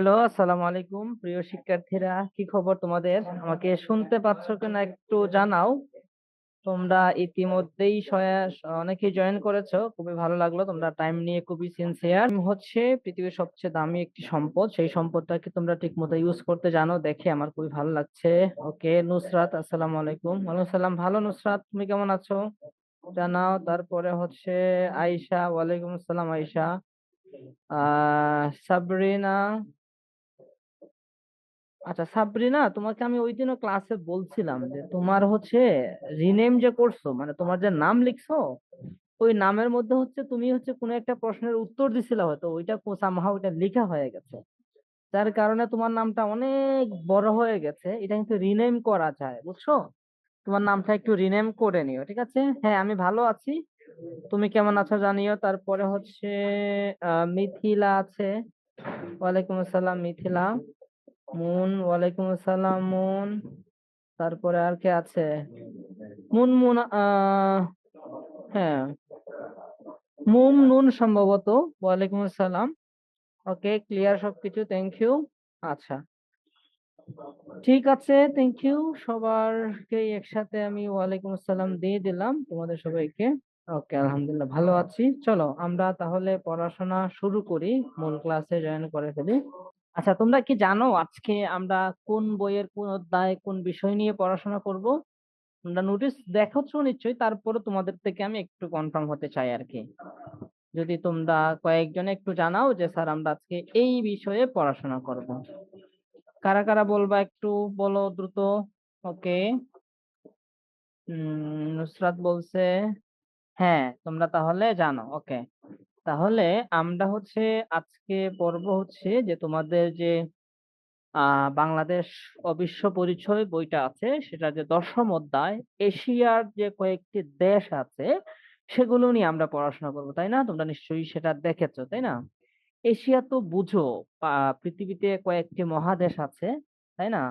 Hello, আসসালামু আলাইকুম প্রিয় শিক্ষার্থীরা, কি খবর তোমাদের? আমাকে শুনতে পাচ্ছ কিনা একটু জানাও। তোমরা ইতিমধ্যেই অনেকেই জয়েন করেছো, খুবই ভালো লাগলো। তোমরা টাইম নিয়ে খুবই সিনসিয়ার। হচ্ছে পৃথিবীর সবচেয়ে দামি একটি সম্পদ, সেই সম্পদটাকে তোমরা ঠিক মতো ইউজ করতে জানো দেখে আমার খুবই ভালো লাগছে। ওকে, নুসরাত, আসসালামু আলাইকুম। ওয়ালাইকুম সালাম। ভালো নুসরাত, তুমি কেমন আছো জানাও। তারপরে হচ্ছে আয়েশা, ওয়ালাইকুম আসসালাম আয়েশা। সাবরিনা। আচ্ছা সাবরিনা, তোমাকে আমি ওই দিনও ক্লাসে বলছিলাম যে তোমার হচ্ছে রিনেম যে করছো, মানে তোমার যে নাম লিখছো, ওই নামের মধ্যে হচ্ছে তুমি হচ্ছে কোনো একটা প্রশ্নের উত্তর দিছিলে, হয়তো ওইটা সামহাও ওইটা লেখা হয়ে গেছে, যার কারণে তোমার নামটা অনেক বড় হয়ে গেছে। এটা কিন্তু রিনেম করা যায়, বুঝছো? তোমার নামটা একটু রিনেম করে নিও, ঠিক আছে? হ্যাঁ, আমি ভালো আছি। তুমি কেমন আছো জানিও। তারপরে হচ্ছে মিথিলা আছে। ওয়ালাইকুম আসসালাম মিথিলা। মুন, ওয়ালাইকুম আসসালাম মুন। তারপরে আর কে আছে? মুন হ্যাঁ, মুম নুন সম্ভবত। ওয়ালাইকুম আসসালাম। ওকে, ক্লিয়ার সবকিছু, থ্যাংক ইউ। আচ্ছা, ঠিক আছে, থ্যাংক ইউ। সবারকে একসাথে আমি ওয়ালাইকুম আসসালাম দিয়ে দিলাম তোমাদের সবাইকে। ওকে, আলহামদুলিল্লাহ ভালো আছি। চলো আমরা তাহলে পড়াশোনা শুরু করি, মূল ক্লাসে জয়েন করে ফেলি। আচ্ছা, তোমরা কি জানো আজকে আমরা কোন বইয়ের কোন অধ্যায় কোন বিষয় নিয়ে পড়াশোনা করব? তোমরা নোটিশ দেখছো নিশ্চয়ই, তারপরে তোমাদের থেকে আমি একটু কনফার্ম হতে চাই আর কি। যদি তোমরা কয়েকজনে একটু জানাও যে স্যার আমরা আজকে এই বিষয়ে পড়াশোনা করব। কারা কারা বলবা একটু বলো দ্রুত। ওকে, নুসরাত বলছে। হ্যাঁ, তোমরা তাহলে জানো। ওকে, তাহলে আমরা হচ্ছে আজকে পড়ব হচ্ছে যে তোমাদের যে বাংলাদেশ অবিশ্ব পরিচয় বইটা আছে, সেটা যে ১০ম অধ্যায়, এশিয়ার যে কয়েকটি দেশ আছে সেগুলো নিয়ে আমরা পড়াশোনা করবো, তাই না? তোমরা নিশ্চয়ই সেটা দেখেছো, তাই না? এশিয়া তো বুঝো, পৃথিবীতে কয়েকটি মহাদেশ আছে, তাই না?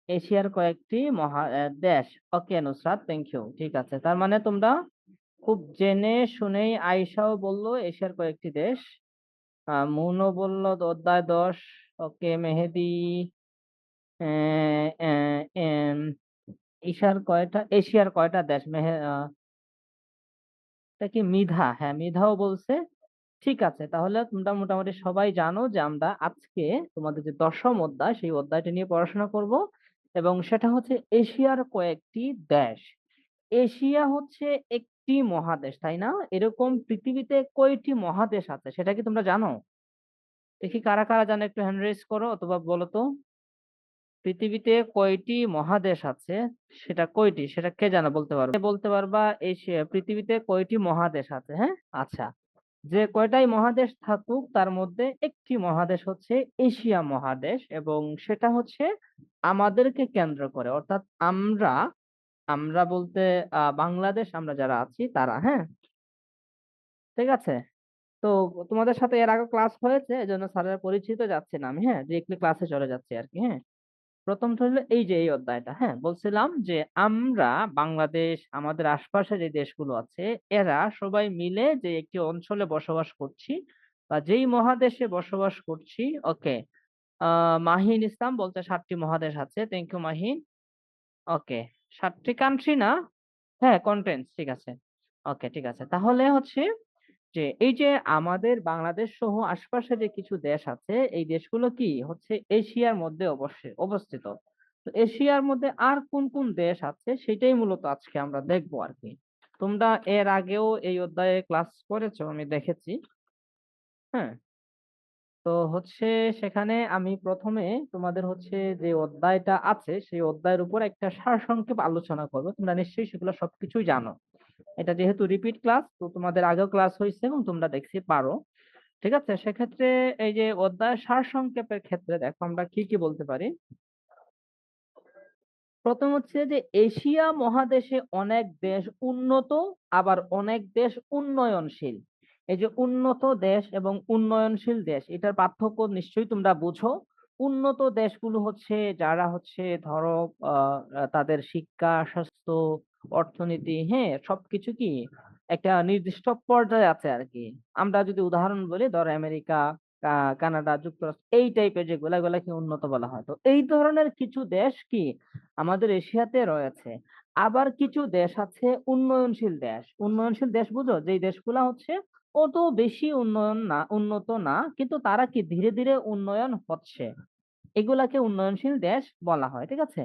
এশিয়ার কয়েকটি দেশ। ওকে নুসরাত, থ্যাংক ইউ। ঠিক আছে, তার মানে তোমরা খুব জেনে শুনেই, আয়েশাও বললো এশিয়ার কয়েকটি দেশ, মুনও বললো অধ্যায় 10। ওকে, মেহেদি, আহ, আহ, এম, এশিয়ার কয়টা দেশ এটা কি মিধা? হ্যাঁ, মিধাও বলছে। ঠিক আছে, তাহলে তোমরা মোটামুটি সবাই জানো যে আমরা আজকে তোমাদের যে 10ম অধ্যায় সেই অধ্যায়টা নিয়ে পড়াশোনা করব, এবং সেটা হচ্ছে এশিয়ার কয়েকটি দেশ। এশিয়া হচ্ছে একটি মহাদেশ, তাই না? এরকম পৃথিবীতে কয়টি মহাদেশ আছে সেটা কি তোমরা জানো? দেখি কারা কারা জানো, একটু হ্যান্ড রেজ করো অথবা বলো তো। পৃথিবীতে কয়টি মহাদেশ আছে, সেটা কয়টি, সেটা কে জানো বলতে পারবে? বলতে পারবা এশিয়া পৃথিবীতে কয়টি মহাদেশ আছে? হ্যাঁ, আচ্ছা। যে কয়টাই মহাদেশ থাকুক তার মধ্যে একটি মহাদেশ হচ্ছে এশিয়া মহাদেশ, এবং সেটা হচ্ছে আমাদেরকে কেন্দ্র করে, অর্থাৎ আমরা, আমরা বলতে বাংলাদেশ, আমরা যারা আছি তারা। হ্যাঁ, ঠিক আছে। তো তোমাদের সাথে এর আগে ক্লাস হয়েছে, এজন্য স্যারের পরিচিত যাচ্ছে না আমি। হ্যাঁ, ডিরেক্টলি ক্লাসে চলে যাচ্ছি আর কি। হ্যাঁ, প্রথমটা হলো এই যে এই অধ্যায়টা। হ্যাঁ, বলছিলাম যে আমরা বাংলাদেশ, আমাদের আশপাশে যে দেশগুলো আছে, এরা সবাই মিলে যে একটি অঞ্চলে বসবাস করছি বা যেই মহাদেশে বসবাস করছি। ওকে, মাহিন ইসলাম বলতে 7টি মহাদেশ আছে, থ্যাংক ইউ মাহিন। ওকে, 7টি কান্ট্রি না? হ্যাঁ, কন্টেন্টস, ঠিক আছে। ওকে, ঠিক আছে, তাহলে হচ্ছে যে এই যে আমাদের বাংলাদেশ সহ আশপাশে যে কিছু দেশ আছে, এই দেশগুলো কি হচ্ছে এশিয়ার মধ্যে অবশ্যই অবস্থিত। তো এশিয়ার মধ্যে আর কোন কোন দেশ আছে সেটাই মূলত আজকে আমরা দেখবো আর কি। তোমরা এর আগেও এই অধ্যায়ে ক্লাস করেছো, আমি দেখেছি। হ্যাঁ, তো হচ্ছে সেখানে আমি প্রথমে তোমাদের হচ্ছে যে অধ্যায়টা আছে সেই অধ্যায়ের উপর একটা সারসংক্ষেপ আলোচনা করবো। তোমরা নিশ্চয়ই সেগুলো সবকিছুই জানো। এটা যেহেতু রিপিট ক্লাস, তো তোমাদের আগেও ক্লাস হয়েছে এবং তোমরা দেখছি পারো। ঠিক আছে, সেক্ষেত্রে এই যে অধ্যায় সারসংক্ষেপের ক্ষেত্রে দেখো আমরা কি কি বলতে পারি। প্রথম হচ্ছে যে এশিয়া মহাদেশে অনেক দেশ উন্নত, আবার অনেক দেশ উন্নয়নশীল। এই যে উন্নত দেশ এবং উন্নয়নশীল দেশ, এটার পার্থক্য নিশ্চয়ই তোমরা বুঝো। উন্নত দেশগুলো হচ্ছে যারা হচ্ছে ধরো তাদের শিক্ষা, স্বাস্থ্য, অর্থনীতি, হ্যাঁ, সবকিছু কি একটা নির্দিষ্ট পর্যায়ে আছে আর কি। আমরা যদি উদাহরণ বলি, ধরো আমেরিকা, কানাডা, যুক্তরাষ্ট্র এই টাইপের যেগুলা এগুলাকে উন্নত বলা হয়। তো এই ধরনের কিছু দেশ কি আমাদের এশিয়াতে রয়েছে। আবার কিছু দেশ আছে উন্নয়নশীল দেশ। উন্নয়নশীল দেশ বুঝো? যেই দেশগুলা হচ্ছে অত বেশি উন্নত না কিন্তু তারা কি ধীরে, ধীরে উন্নয়ন হচ্ছে। এগুলাকে উন্নয়নশীল দেশ বলা হয়। ঠিক আছে?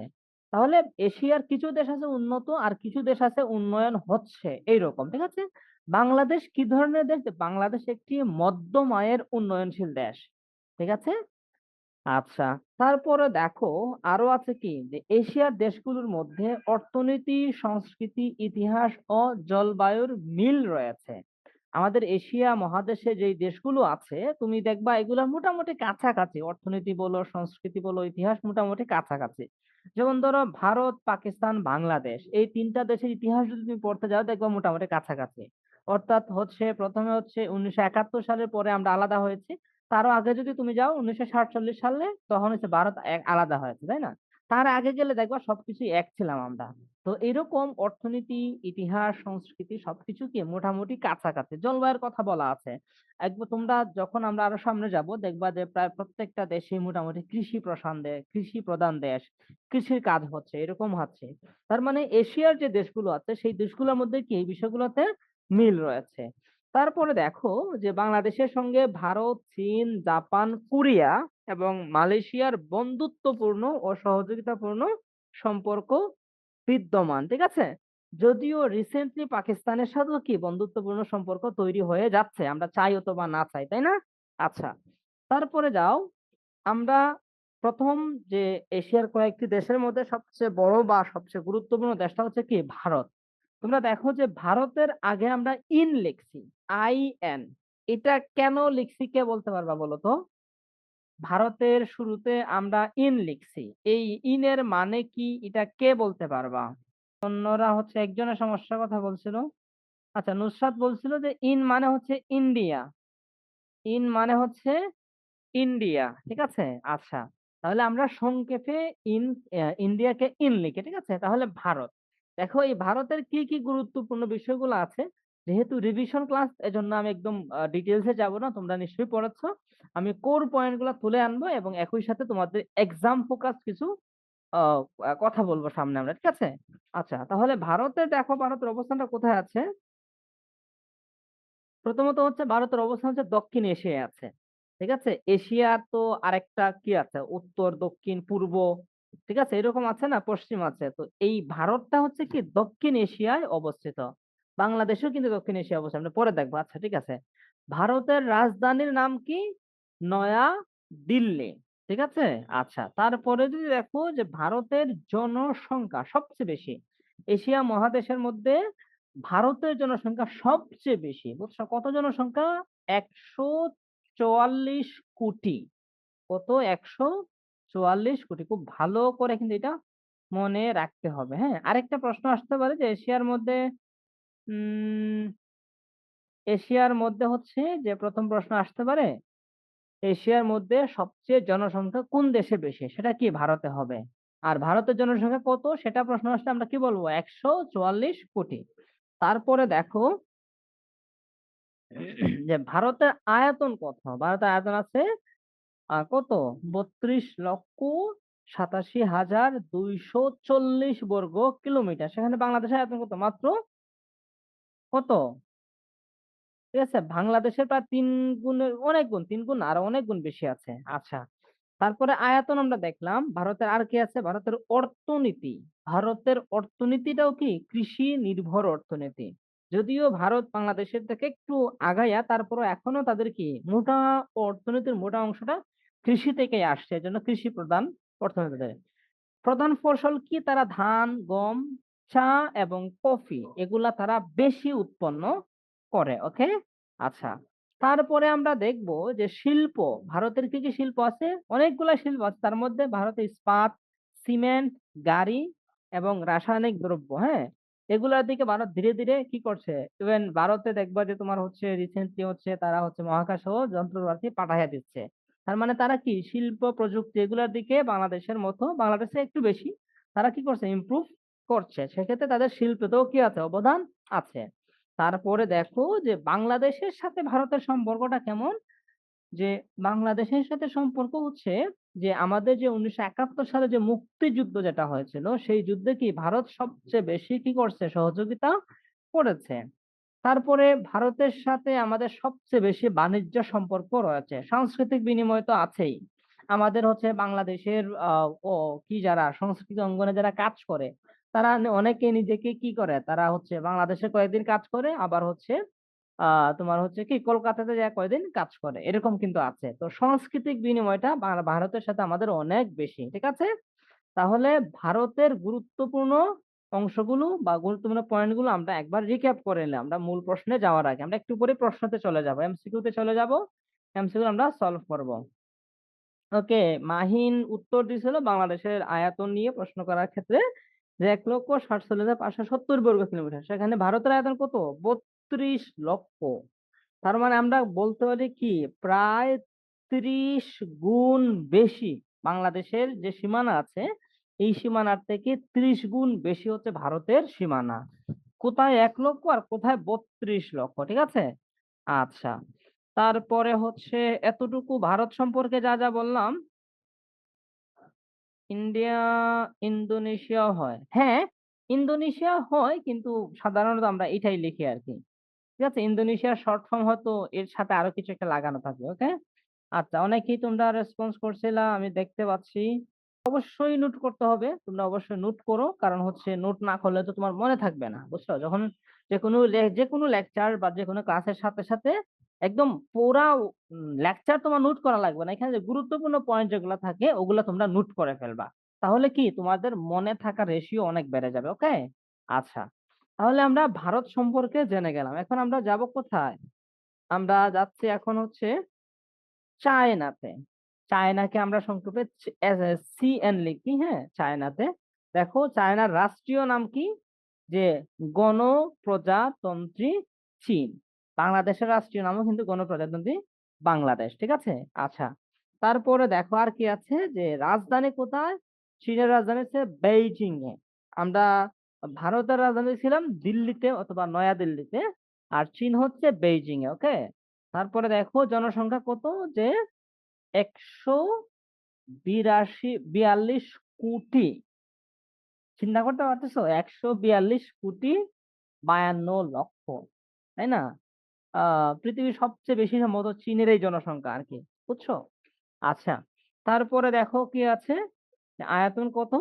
তাহলে এশিয়ার কিছু দেশ আছে উন্নত আর কিছু দেশ আছে উন্নয়ন হচ্ছে এইরকম। ঠিক আছে? বাংলাদেশ কি ধরনের দেশ? বাংলাদেশ একটি মধ্যম আয়ের উন্নয়নশীল দেশ। ঠিক আছে? আচ্ছা। তারপরে দেখো আরো আছে কি যে এশিয়ার দেশগুলোর মধ্যে অর্থনীতি, সংস্কৃতি, ইতিহাস ও জলবায়ুর মিল রয়েছে। আমাদের এশিয়া মহাদেশে যেই দেশগুলো আছে তুমি দেখবা এগুলা মোটামুটি কাছাকাছি। অর্থনীতি বলো, সংস্কৃতি বলো, ইতিহাস মোটামুটি কাছাকাছি। যেমন ধরো ভারত, পাকিস্তান, বাংলাদেশ এই ৩ টা দেশের ইতিহাস যদি তুমি পড়তে যাও দেখবা মোটামুটি কাছাকাছি। অর্থাৎ হচ্ছে প্রথমে হচ্ছে ১৯৭১ সালের পরে আমরা আলাদা হয়েছি। তারও আগে যদি তুমি যাও ১৯৪৭ সালে তখন হচ্ছে ভারত আলাদা হয়েছে, তাই না? তার আগে গেলে দেখবা সবকিছুই এক ছিলাম আমরা। তো এরকম অর্থনীতি, ইতিহাস, সংস্কৃতি সবকিছু কি মোটামুটি কাছাকাছি। জলবায়ুর কথা বলা আছে। একবার তোমরা যখন আমরা আরো সামনে যাব দেখবা যে প্রায় প্রত্যেকটা দেশই মোটামুটি কৃষি প্রধান দেশ। কৃষির কাজ হচ্ছে, এরকম হচ্ছে। তার মানে এশিয়ার যে দেশগুলো আছে সেই দেশগুলোর মধ্যে কি এই বিষয়গুলোতে মিল রয়েছে। তারপরে দেখো যে বাংলাদেশের সঙ্গে ভারত, চীন, জাপান, কোরিয়া এবং মালয়েশিয়ার বন্ধুত্বপূর্ণ ও সহযোগিতাপূর্ণ সম্পর্ক বিদ্যমান। ঠিক আছে? যদিও রিসেন্টলি পাকিস্তানের সাথেও কি বন্ধুত্বপূর্ণ সম্পর্ক তৈরি হয়ে যাচ্ছে। আমরা চাই অথবা না চাই, তাই না? আচ্ছা। তারপরে যাও আমরা ১ম যে এশিয়ার কয়েকটি দেশের মধ্যে সবচেয়ে বড় বা সবচেয়ে গুরুত্বপূর্ণ দেশটা হচ্ছে কি ভারত। তোমরা দেখো যে ভারতের আগে আমরা ইন লিখছি। আইএন। এটা কেন লিখছি কে বলতে পারবা বলো তো? ভারতের শুরুতে আমরা ইন লিখছি। এই ইন এর মানে কি এটা কে বলতে পারবা? অন্যরা হচ্ছে একজনের সমস্যার কথা বলছিল। আচ্ছা নুসরাত বলছিল যে ইন মানে হচ্ছে ইন্ডিয়া। ইন মানে হচ্ছে ইন্ডিয়া। ঠিক আছে? আচ্ছা। তাহলে আমরা সংক্ষেপে ইন ইন্ডিয়াকে ইন লিখি। ঠিক আছে? তাহলে ভারত। দেখো এই ভারতের কি, কি গুরুত্বপূর্ণ বিষয়গুলো আছে। যেহেতু রিভিশন ক্লাস এজন্য আমি একদম ডিটেইলস এ যাব না। তোমরা নিশ্চয়ই পড়েছ। আমি কোর পয়েন্ট গুলা তুলে আনবো এবং একই সাথে তোমাদের এক্সাম ফোকাস কিছু আ কথা বলবো সামনে আমরা। ঠিক আছে? আচ্ছা তাহলে ভারতে দেখো ভারতের অবস্থানটা কোথায় আছে? প্রথমত হচ্ছে ভারতের অবস্থান হচ্ছে দক্ষিণ এশিয়ায় আছে। ঠিক আছে? এশিয়ার তো আরেকটা কি আছে? উত্তর, দক্ষিণ, পূর্ব। ঠিক আছে? এরকম আছে না? পশ্চিম আছে। তো এই ভারতটা হচ্ছে কি দক্ষিণ এশিয়ায় অবস্থিত। বাংলাদেশেও কিন্তু দক্ষিণ এশিয়ায় অবস্থিত। আমরা পরে দেখবো। আচ্ছা ঠিক আছে। ভারতের রাজধানীর নাম কি? নয়া দিল্লি। ঠিক আছে? আচ্ছা। তারপরে যদি দেখো যে ভারতের জনসংখ্যা সবচেয়ে বেশি। এশিয়া মহাদেশের মধ্যে ভারতের জনসংখ্যা সবচেয়ে বেশি। বুঝছো? কত জনসংখ্যা? ১৪৪ কোটি। কত? ১৪৪ কোটি। খুব ভালো করে কিন্তু এটা মনে রাখতে হবে। হ্যাঁ? আরেকটা প্রশ্ন আসতে পারে যে উম এশিয়ার মধ্যে হচ্ছে যে ১ম প্রশ্ন আসতে পারে, এশিয়ার মধ্যে সবচেয়ে জনসংখ্যা কোন দেশে বেশি? সেটা কি ভারতে হবে। আর ভারতের জনসংখ্যা কত? সেটা প্রশ্ন আসলে আমরা কি বলবো? ১৪৪ কোটি। তারপরে দেখো যে ভারতের আয়তন কত? ভারতের আয়তন আছে কত? ৩২,৮৭,২৪০ বর্গ কিলোমিটার। সেখানে বাংলাদেশের আয়তন কত? মাত্র কত? ঠিক আছে? বাংলাদেশের প্রায় ৩ গুণের অনেক গুণ, ৩ গুণ না আরো অনেক গুণ বেশি আছে। আচ্ছা। তারপরে আয়তন আমরা দেখলাম। ভারতের আর কি আছে? ভারতের অর্থনীতি। ভারতের অর্থনীতিটাও কি কৃষি নির্ভর অর্থনীতি। যদিও ভারত বাংলাদেশের থেকে একটু আগায়া তারপরেও এখনো তাদের কি অর্থনীতির মোটা অংশটা কৃষি থেকেই আসছে। এজন্য কৃষি প্রধান অর্থনীতি তাদের। প্রধান ফসল কি? তারা ধান, গম, চা এবং কফি এগুলা তারা বেশি উৎপন্ন করে। ওকে? আচ্ছা। তারপরে আমরা দেখব যে শিল্প, ভারতের কি, কি শিল্প আছে? অনেকগুলা শিল্প আছে। তার মধ্যে ভারতে ইস্পাত, সিমেন্ট, গাড়ি এবং রাসায়নিক দ্রব্য, হ্যাঁ? এগুলার দিকে ভারত ধীরে, ধীরে কি করছে? ইভেন ভারতে দেখবা যে তোমার হচ্ছে রিসেন্টলি হচ্ছে তারা হচ্ছে মহাকাশেও যন্ত্রপাতি পাঠাইয়া দিচ্ছে। তার মানে তারা কি শিল্প প্রযুক্তি এগুলার দিকে বাংলাদেশের মতো বাংলাদেশে একটু বেশি তারা কি করছে ইমপ্রুভ করছে। সেক্ষেত্রে তাদের শিল্পেতেও কি আছে? অবদান আছে। তারপরে দেখো যে বাংলাদেশের সাথে ভারতের সম্পর্কটা কেমন? যে বাংলাদেশের সাথে সম্পর্ক হচ্ছে যে আমাদের যে ১৯৭১ সালে যে মুক্তিযুদ্ধ যেটা হয়েছিল, সেই যুদ্ধে কি ভারত সবচেয়ে বেশি কি করছে? সহযোগিতা করেছে। তারপরে ভারতের সাথে আমাদের সবচেয়ে বেশি বাণিজ্য সম্পর্ক রয়েছে। সাংস্কৃতিক বিনিময় তো আছেই। আমাদের হচ্ছে বাংলাদেশের ও কি যারা সংস্কৃতি অঙ্গনে যারা কাজ করে, তারা অনেকে নিজেকে কি করে? তারা হচ্ছে বাংলাদেশে কয়েকদিন কাজ করে, আবার হচ্ছে আ তোমার হচ্ছে কি কলকাতাতে যায়া কয়দিন কাজ করে। এরকম কিন্তু আছে। তো সাংস্কৃতিক বিনিময়টা ভারতের সাথে আমাদের অনেক বেশি। ঠিক আছে? তাহলে ভারতের গুরুত্বপূর্ণ অংশগুলো বা গুরুত্বপূর্ণ পয়েন্ট গুলো আমরা একবার রিক্যাপ করে নিলাম। আমরা মূল প্রশ্নে যাওয়ার আগে। আমরা একটু পরে প্রশ্নতে চলে যাব। এমসিকিউ তে চলে যাব। এমসিকিউ আমরা সলভ করব। ওকে, মাহিন উত্তর দিছিল বাংলাদেশের আয়তন নিয়ে প্রশ্ন করার ক্ষেত্রে যে ১,৪৭,৫৭০ বর্গ কিলোমিটার। সেখানে ভারতের আয়তন কত? ৩২ লক্ষ। তার মানে আমরা বলতে পারি কি প্রায় ৩০ গুণ বেশি বাংলাদেশের যে সীমানা আছে, এই সীমানার থেকে ৩০ গুণ বেশি হচ্ছে ভারতের সীমানা। কোথায় ১ লক্ষ আর কোথায় ৩২ লক্ষ। ঠিক আছে? আচ্ছা। তারপরে হচ্ছে এতটুকু ভারত সম্পর্কে যা, যা বললাম, ইন্ডিয়া, ইন্দোনেশিয়াও হয়। হ্যাঁ, ইন্দোনেশিয়া হয় কিন্তু সাধারণত আমরা এটাই লিখি আরকি। ঠিক আছে? ইন্দোনেশিয়ার শর্ট ফর্ম হয়তো এর সাথে আরো কিছু একটা লাগানো থাকবে। ওকে? আচ্ছা, অনেকেই তোমরা রেসপন্স করছিলা আমি দেখতে পাচ্ছি। অবশ্যই নোট করতে হবে। তোমরা অবশ্যই নোট করো। কারণ হচ্ছে নোট না করলে তো তোমার মনে থাকবে না। বুঝছো? যখন যেকোনো লেকচার বা যেকোনো ক্লাসের সাথে, সাথে একদম পুরা লেকচার তোমার নোট করা লাগবে না। এখানে যে গুরুত্বপূর্ণ পয়েন্ট যেগুলা থাকে ওগুলা তোমরা নোট করে ফেলবা। তাহলে কি তোমাদের মনে থাকার রেশিও অনেক বেড়ে যাবে। ওকে? আচ্ছা। তাহলে আমরা ভারত সম্পর্কে জেনে গেলাম। এখন আমরা যাব কোথায়? আমরা যাচ্ছি এখন হচ্ছে চায়নাতে। চায়নাকে আমরা সংক্ষেপে সিএন লিখি, হ্যাঁ? চায়নাতে। দেখো চায়নার রাষ্ট্রীয় নাম কি? যে গণপ্রজাতন্ত্রী চীন। বাংলাদেশের রাষ্ট্রীয় নামও কিন্তু গণপ্রজাতন্ত্রী বাংলাদেশ। ঠিক আছে? আচ্ছা। তারপরে দেখো আর কি আছে যে রাজধানী কোথায়? চীনের রাজধানী হচ্ছে বেইজিং এ। আমরা ভারতের রাজধানী ছিলাম দিল্লিতে অথবা নয়াদিল্লিতে। আর চীন হচ্ছে বেইজিং এ। ওকে? তারপরে দেখো জনসংখ্যা কত? যে ১৪২ কোটি। চিন্তা করতে পারতেছো? ১৪২ কোটি ৫২ লক্ষ। তাই না? আ পৃথিবীর সবচেয়ে বেশি সম্ভবত চীনের এই জনসংখ্যা আরকি। বুঝছো? আচ্ছা। তারপরে দেখো কি আছে? আয়তন কত?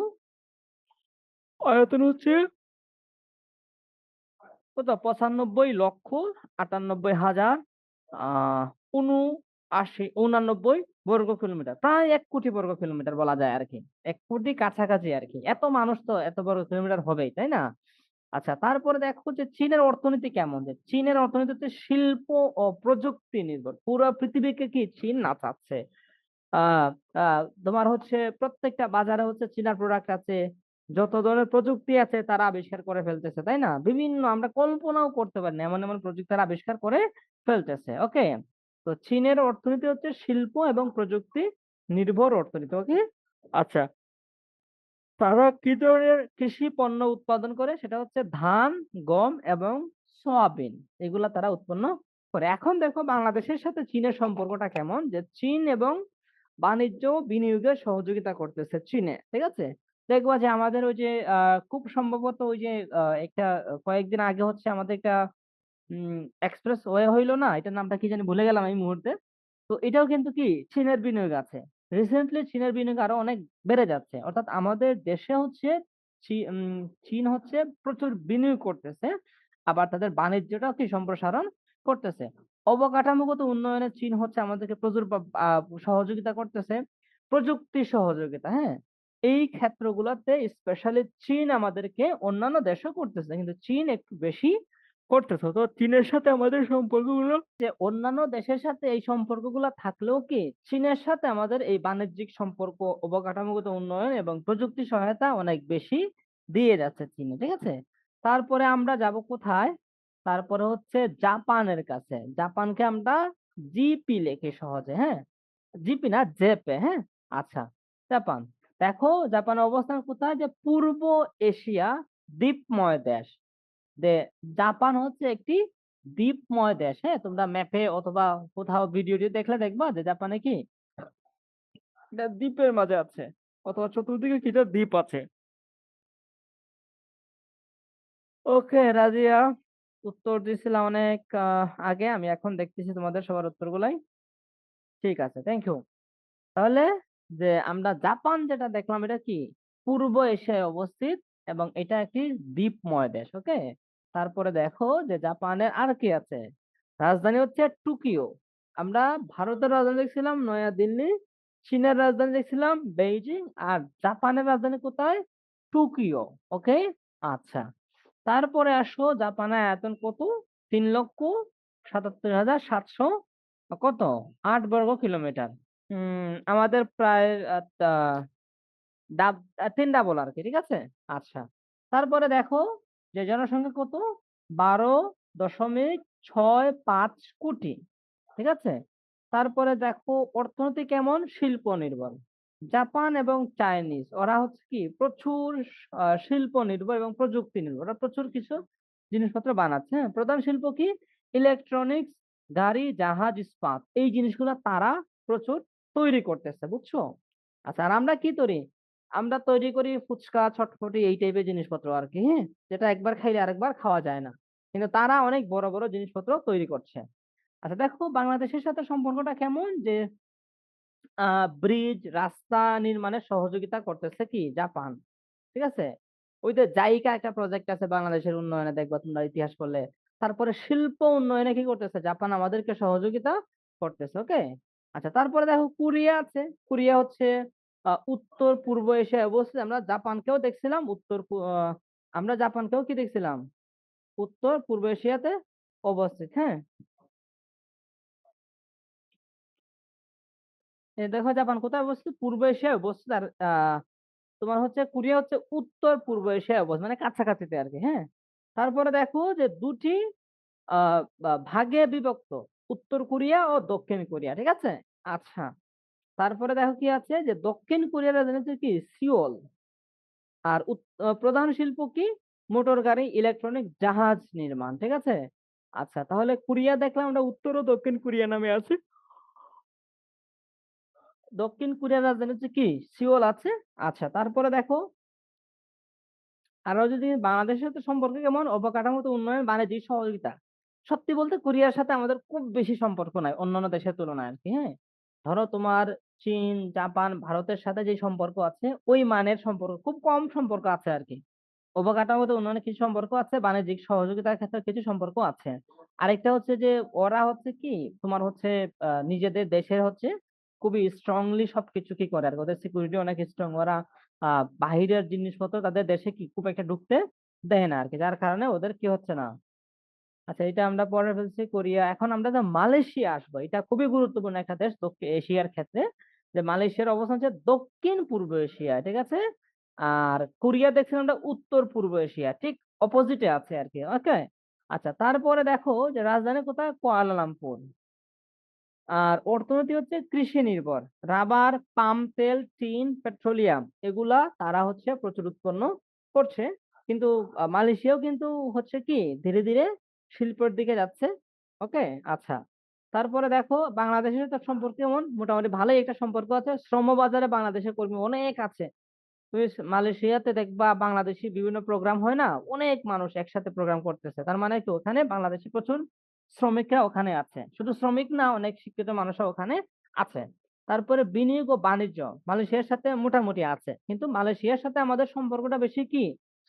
আয়তন হচ্ছে কত? ৯৫,৯৮,৫০০০ আ ৭৯ বর্গ কিলোমিটার। প্রায় ১,০০,০০,০০০ বর্গ কিলোমিটার বলা যায় আরকি। ১,০০,০০,০০০ কাছাকাছি আরকি। এত মানুষ তো এত বর্গ কিলোমিটার হবেই, তাই না? আচ্ছা, তারপরে দেখো যে চীনের অর্থনীতি কেমন? যে চীনের অর্থনীতি হচ্ছে শিল্প ও প্রযুক্তি নির্ভর। পুরা পৃথিবীকে কি চীন নাচাচ্ছে। আ আ তোমার হচ্ছে প্রত্যেকটা বাজারে হচ্ছে চীনা প্রোডাক্ট আছে। যত ধরনের প্রযুক্তি আছে তারা আবিষ্কার করে ফেলতেছে, তাই না? বিভিন্ন আমরা কল্পনাও করতে পারি না। এমন, এমন প্রযুক্তি তারা আবিষ্কার করে ফেলতেছে। ওকে? তো চীনের অর্থনীতি হচ্ছে শিল্প এবং প্রযুক্তি নির্ভর অর্থনীতি। ওকে? আচ্ছা। তারা কি ধরনের কৃষি পণ্য উৎপাদন করে? সেটা হচ্ছে ধান, গম এবং সয়াবিন। এগুলা তারা উৎপন্ন করে। এখন দেখো বাংলাদেশের সাথে চীনের সম্পর্কটা কেমন? যে চীন এবং বাণিজ্য ও বিনিয়োগে সহযোগিতা করতেছে চীনে। ঠিক আছে? দেখবা যে আমাদের ওই যে খুব সম্ভবত ওই যে একটা কয়েকদিন আগে হচ্ছে আমাদের একটা এক্সপ্রেস ওয়ে হইল না? এটার নামটা কি জানি ভুলে গেলাম এই মুহূর্তে। তো এটাও কিন্তু কি চীনের বিনিয়োগ আছে। রিসেন্টলি চীনের বিনিয়োগ আরো অনেক বেড়ে যাচ্ছে। অর্থাৎ আমাদের দেশে হচ্ছে চীন হচ্ছে প্রচুর বিনিয়োগ করতেছে। আবার তাদের বাণিজ্যটাও কি সম্প্রসারণ করতেছে। অবকাঠামোগত উন্নয়নে চীন হচ্ছে আমাদেরকে প্রচুর সহযোগিতা করতেছে। প্রযুক্তি সহযোগিতা, হ্যাঁ? এই ক্ষেত্রগুলোতে স্পেশালি চীন আমাদেরকে অন্যান্য দেশও করতেছে। কিন্তু চীন একটু বেশি করতেছে। তো চীনের সাথে আমাদের সম্পর্কগুলো যে অন্যান্য দেশের সাথে এই সম্পর্কগুলা থাকলেও কি চীনের সাথে আমাদের এই বাণিজ্যিক সম্পর্ক, অবকাঠামোগত উন্নয়ন এবং প্রযুক্তি সহায়তা অনেক বেশি দিয়ে যাচ্ছে চীনে। ঠিক আছে? তারপরে আমরা যাব কোথায়? তারপরে হচ্ছে জাপানের কাছে। জাপানকে আমরা জিপি লেখি সহজে, হ্যাঁ? জিপি না জেপে, হ্যাঁ? আচ্ছা, জাপান। দেখো জাপানের অবস্থান কোথায়? যে পূর্ব এশিয়া দ্বীপময় দেশ। যে জাপান হচ্ছে একটি দ্বীপময় দেশ, হ্যাঁ? তোমরা ম্যাপে অথবা কোথাও ভিডিও দেখলে দেখবা যে জাপানে কি এটা দ্বীপের মাঝে আছে অথবা চতুর্দিকে কি এটা দ্বীপ আছে। ওকে রাজিয়া, উত্তর দিছিলাম অনেক আগে। আমি এখন দেখতেছি তোমাদের সবার উত্তরগুলাই। ঠিক আছে, থ্যাংক ইউ। তাহলে যে আমরা জাপান যেটা দেখলাম এটা কি পূর্ব এশিয়ায় অবস্থিত এবং এটা একটি দ্বীপময় দেশ। ওকে, তারপরে দেখো যে জাপানের আর কি আছে। রাজধানী হচ্ছে টোকিও। আমরা ভারতের রাজধানী দেখছিলাম নয়া দিল্লি, চীনের রাজধানী দেখছিলাম বেইজিং, আর জাপানের রাজধানী কোথায়? টোকিও। ওকে, আচ্ছা। তারপরে আসো জাপানের আয়তন কত? 3,77,700 কত 8 বর্গ কিলোমিটার। আমাদের প্রায় ডাব 3 ডাবল আর কি, ঠিক আছে। আচ্ছা, তারপরে দেখো যে জনসংখ্যা কত? 12.65 কোটি, ঠিক আছে। তারপরে দেখো অর্থনীতি কেমন? শিল্প নির্ভর। জাপান এবং চাইনিজ ওরা হচ্ছে কি প্রচুর শিল্প নির্ভর এবং প্রযুক্তি নির্ভর। ওরা প্রচুর কিছু জিনিসপত্র বানাচ্ছে। হ্যাঁ, প্রধান শিল্প কি? ইলেকট্রনিক্স, গাড়ি, জাহাজ, ইস্পাত, এই জিনিসগুলো তারা প্রচুর তৈরি করতেছে, বুঝছো? আচ্ছা, আর আমরা কি করি? আমরা তৈরি করি ফুচকা, চটপটি, এই টাইপের জিনিসপত্র আর কি, হ্যাঁ? যেটা একবার খাইলে আরেকবার খাওয়া যায় না। কিন্তু তারা অনেক বড় বড় জিনিসপত্র তৈরি করছে। আচ্ছা দেখো বাংলাদেশের সাথে সম্পর্কটা কেমন, যে ব্রিজ, রাস্তা নির্মাণে সহযোগিতা করতেছে কি জাপান, ঠিক আছে। ওই যে জাইকা একটা প্রজেক্ট আছে বাংলাদেশের উন্নয়নে, দেখবা তোমরা ইতিহাস করলে। তারপরে শিল্প উন্নয়নে কি করতেছে জাপান? আমাদেরকে সহযোগিতা করতেছে। ওকে, আচ্ছা। তারপরে দেখো কোরিয়া আছে। কোরিয়া হচ্ছে উত্তর পূর্ব এশিয়ায় অবস্থিত। আমরা জাপানকেও কি দেখছিলাম? উত্তর পূর্ব এশিয়াতে অবস্থিত। হ্যাঁ, এই দেখো জাপান কোথায় অবস্থিত? পূর্ব এশিয়ায় অবস্থিত। আর তোমার হচ্ছে কোরিয়া হচ্ছে উত্তর পূর্ব এশিয়ায় অবস্থিত, মানে কাছাকাছিতে আর কি। হ্যাঁ, তারপরে দেখো যে দুটি ভাগে বিভক্ত, উত্তর কোরিয়া ও দক্ষিণ কোরিয়া, ঠিক আছে। আচ্ছা, তারপরে দেখো কি আছে যে দক্ষিণ কোরিয়ার রাজধানী হচ্ছে কি সিওল। আর প্রধান শিল্প কি? মোটর গাড়ি, ইলেকট্রনিক, জাহাজ নির্মাণ, ঠিক আছে। আচ্ছা, তাহলে কোরিয়া দেখলাম আমরা, উত্তর ও দক্ষিণ কোরিয়া নামে আছে। দক্ষিণ কোরিয়ার রাজধানী হচ্ছে কি সিওল আছে। আচ্ছা, তারপরে দেখো আরো যদি বাংলাদেশের সাথে সম্পর্ক কেমন, অবকাঠামোগত উন্নয়ন, বাণিজ্যিক সহযোগিতা। সত্যি বলতে কোরিয়ার সাথে আমাদের খুব বেশি সম্পর্ক নাই অন্যান্য দেশের তুলনায় আর কি। হ্যাঁ, ধরো তোমার চীন, জাপান, ভারতের সাথে যে সম্পর্ক আছে ওই মানের সম্পর্ক খুব কম সম্পর্ক আছে আর কি। অবকাঠামোগত উন্নয়নে কিছু সম্পর্ক আছে, বাণিজ্যিক সহযোগিতার ক্ষেত্রে কিছু সম্পর্ক আছে। আরেকটা হচ্ছে যে ওরা হচ্ছে কি তোমার হচ্ছে নিজেদের দেশের হচ্ছে খুবই স্ট্রংলি সবকিছু কি করে আর কি। ওদের সিকিউরিটি অনেক স্ট্রং। ওরা বাহিরের জিনিসপত্র তাদের দেশে কি খুব একটা ঢুকতে দেয় না আর কি, যার কারণে ওদের কি হচ্ছে না। আচ্ছা, এটা আমরা পরে ফেলছি কোরিয়া। এখন আমরা যে মালয়েশিয়া আসবো, এটা খুবই গুরুত্বপূর্ণ একটা দেশ দক্ষিণ এশিয়ার ক্ষেত্রে। যে মালয়েশিয়ার অবস্থান হচ্ছে দক্ষিণ পূর্ব এশিয়া, ঠিক আছে। আর কোরিয়া দেখছিলাম আমরা উত্তর পূর্ব এশিয়া, ঠিক অপোজিটে আছে আর কি। ওকে, আচ্ছা। তারপরে দেখো যে রাজধানী কোথায়? কুয়ালালামপুর। আর অর্থনীতি হচ্ছে কৃষি নির্ভর। রাবার, পাম তেল, টিন, পেট্রোলিয়াম, এগুলা তারা হচ্ছে প্রচুর উৎপন্ন করছে। কিন্তু মালয়েশিয়াও কিন্তু হচ্ছে কি ধীরে ধীরে শিল্পের দিকে যাচ্ছে। ওকে, আচ্ছা। তারপরে দেখো বাংলাদেশের সাথে সম্পর্ক কেমন? মোটামুটি ভালোই একটা সম্পর্ক আছে। শ্রম বাজারে বাংলাদেশের কর্মী অনেক আছে। তুমি মালয়েশিয়াতে দেখবা বাংলাদেশি বিভিন্ন প্রোগ্রাম হয় না, অনেক মানুষ একসাথে প্রোগ্রাম করতেছে। তার মানে কি ওখানে বাংলাদেশি প্রচুর শ্রমিকরা ওখানে আছে। শুধু শ্রমিক না, অনেক শিক্ষিত মানুষও ওখানে আছে। তারপরে বিনিয়োগ ও বাণিজ্য মালয়েশিয়ার সাথে মোটামুটি আছে, কিন্তু মালয়েশিয়ার সাথে আমাদের সম্পর্কটা বেশি কি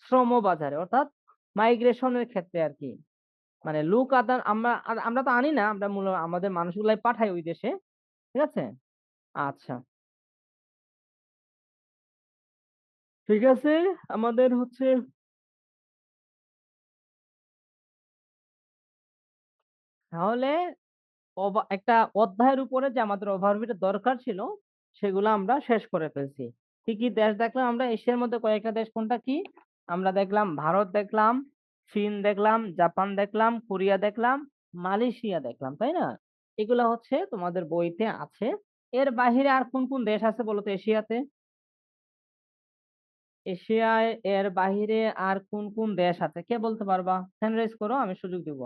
শ্রম বাজারে, অর্থাৎ মাইগ্রেশনের ক্ষেত্রে আর কি। মানে লোক আদান আমরা তো আনি না, আমরা মূলত আমাদের মানুষগুলাই পাঠাই ওই দেশে, ঠিক আছে। আচ্ছা, ঠিক আছে। আমাদের হচ্ছে তাহলে একটা অধ্যায়ের উপরে যে আমাদের ওভারভিউটা দরকার ছিল সেগুলো আমরা শেষ করে ফেলছি। কি কি দেশ দেখলাম আমরা? এশিয়ার মধ্যে কয়েকটা দেশ, কোনটা কি? আমরা দেখলাম ভারত দেখলাম, চীন দেখলাম, জাপান দেখলাম, কোরিয়া দেখলাম, মালয়েশিয়া দেখলাম, তাই না? এগুলা হচ্ছে তোমাদের বইতে আছে। এর বাহিরে আর কোন কোন দেশ আছে বলো তো এশিয়াতে? এশিয়ায় এর বাহিরে আর কোন কোন দেশ আছে কে বলতে পারবা? হ্যান্ড রেজ করো, আমি সুযোগ দিব।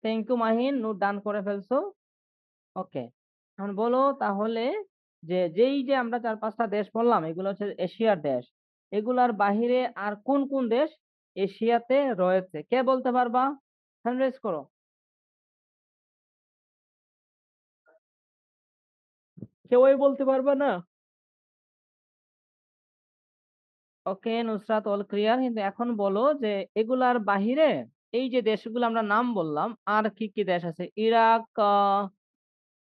থ্যাংক ইউ মাহিন, নোট ডান করে ফেলছো। ওকে, এখন বলো তাহলে যে যেই যে আমরা 4-5টা দেশ বললাম এগুলো হচ্ছে এশিয়ার দেশ, এগুলার বাহিরে আর কোন কোন দেশ এশিয়াতে রয়েছে, কে বলতে পারবা? হ্যান্ড রেজ করো। কেউই বলতে পারবা না? ওকে নুসরাত, অল ক্লিয়ার। কিন্তু এখন বলো যে এগুলার বাহিরে এই যে দেশগুলো আমরা নাম বললাম আর কি কি দেশ আছে? Iraq,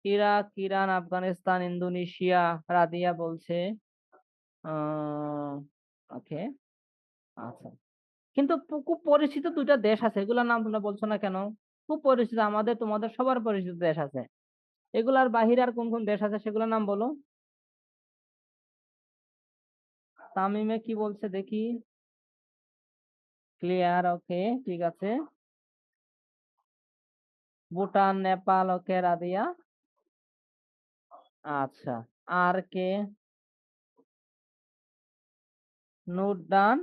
Iraq, Iran, Afghanistan, Indonesia, Radia বলছে। ওকে, আচ্ছা। কিন্তু খুব পরিচিত দুইটা দেশ আছে, এগুলার নাম তোমরা বলছো না কেন? খুব পরিচিত, আমাদের তোমাদের সবার পরিচিত দেশ আছে। এগুলার বাহিরে আর কোন কোন দেশ আছে সেগুলোর নাম বলো। তামিমে কি বলছে দেখি? ক্লিয়ার, ওকে ঠিক আছে। ভুটান, নেপাল, ওকে রাদিয়া। আচ্ছা, আর কে? নোট ডান।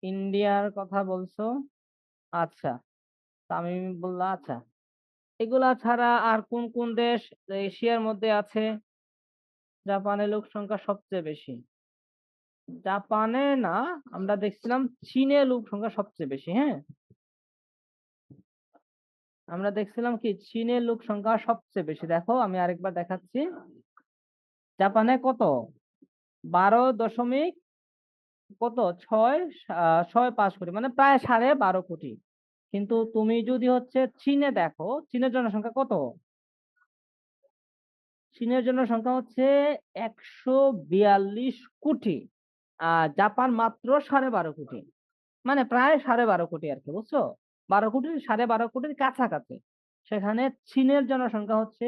ইন্ডিয়ার কথা বলছো? আচ্ছা, তামিম বললা। আচ্ছা, এগুলা ছাড়া আর কোন কোন দেশ এশিয়ার মধ্যে আছে? জাপানের লোক সংখ্যা সবচেয়ে বেশি। জাপানে না, আমরা দেখছিলাম চীনে লোক সংখ্যা সবচেয়ে বেশি। হ্যাঁ, আমরা দেখছিলাম কি চীনের লোক সংখ্যা সবচেয়ে বেশি। দেখো আমি আরেকবার দেখাচ্ছি। জাপানে কত? 12 দশমিক কত, 6.5 কোটি, মানে প্রায় 12.5 কোটি। কিন্তু তুমি যদি হচ্ছে চীনে দেখো, চীনের জনসংখ্যা কত? চীনের জনসংখ্যা হচ্ছে 142 কোটি। আর জাপান মাত্র 12.5 কোটি, মানে প্রায় 12.5 কোটি আর কি, বুঝছো? 12 কোটি, 12.5 কোটির কাছাকাছি। সেখানে চীনের জনসংখ্যা হচ্ছে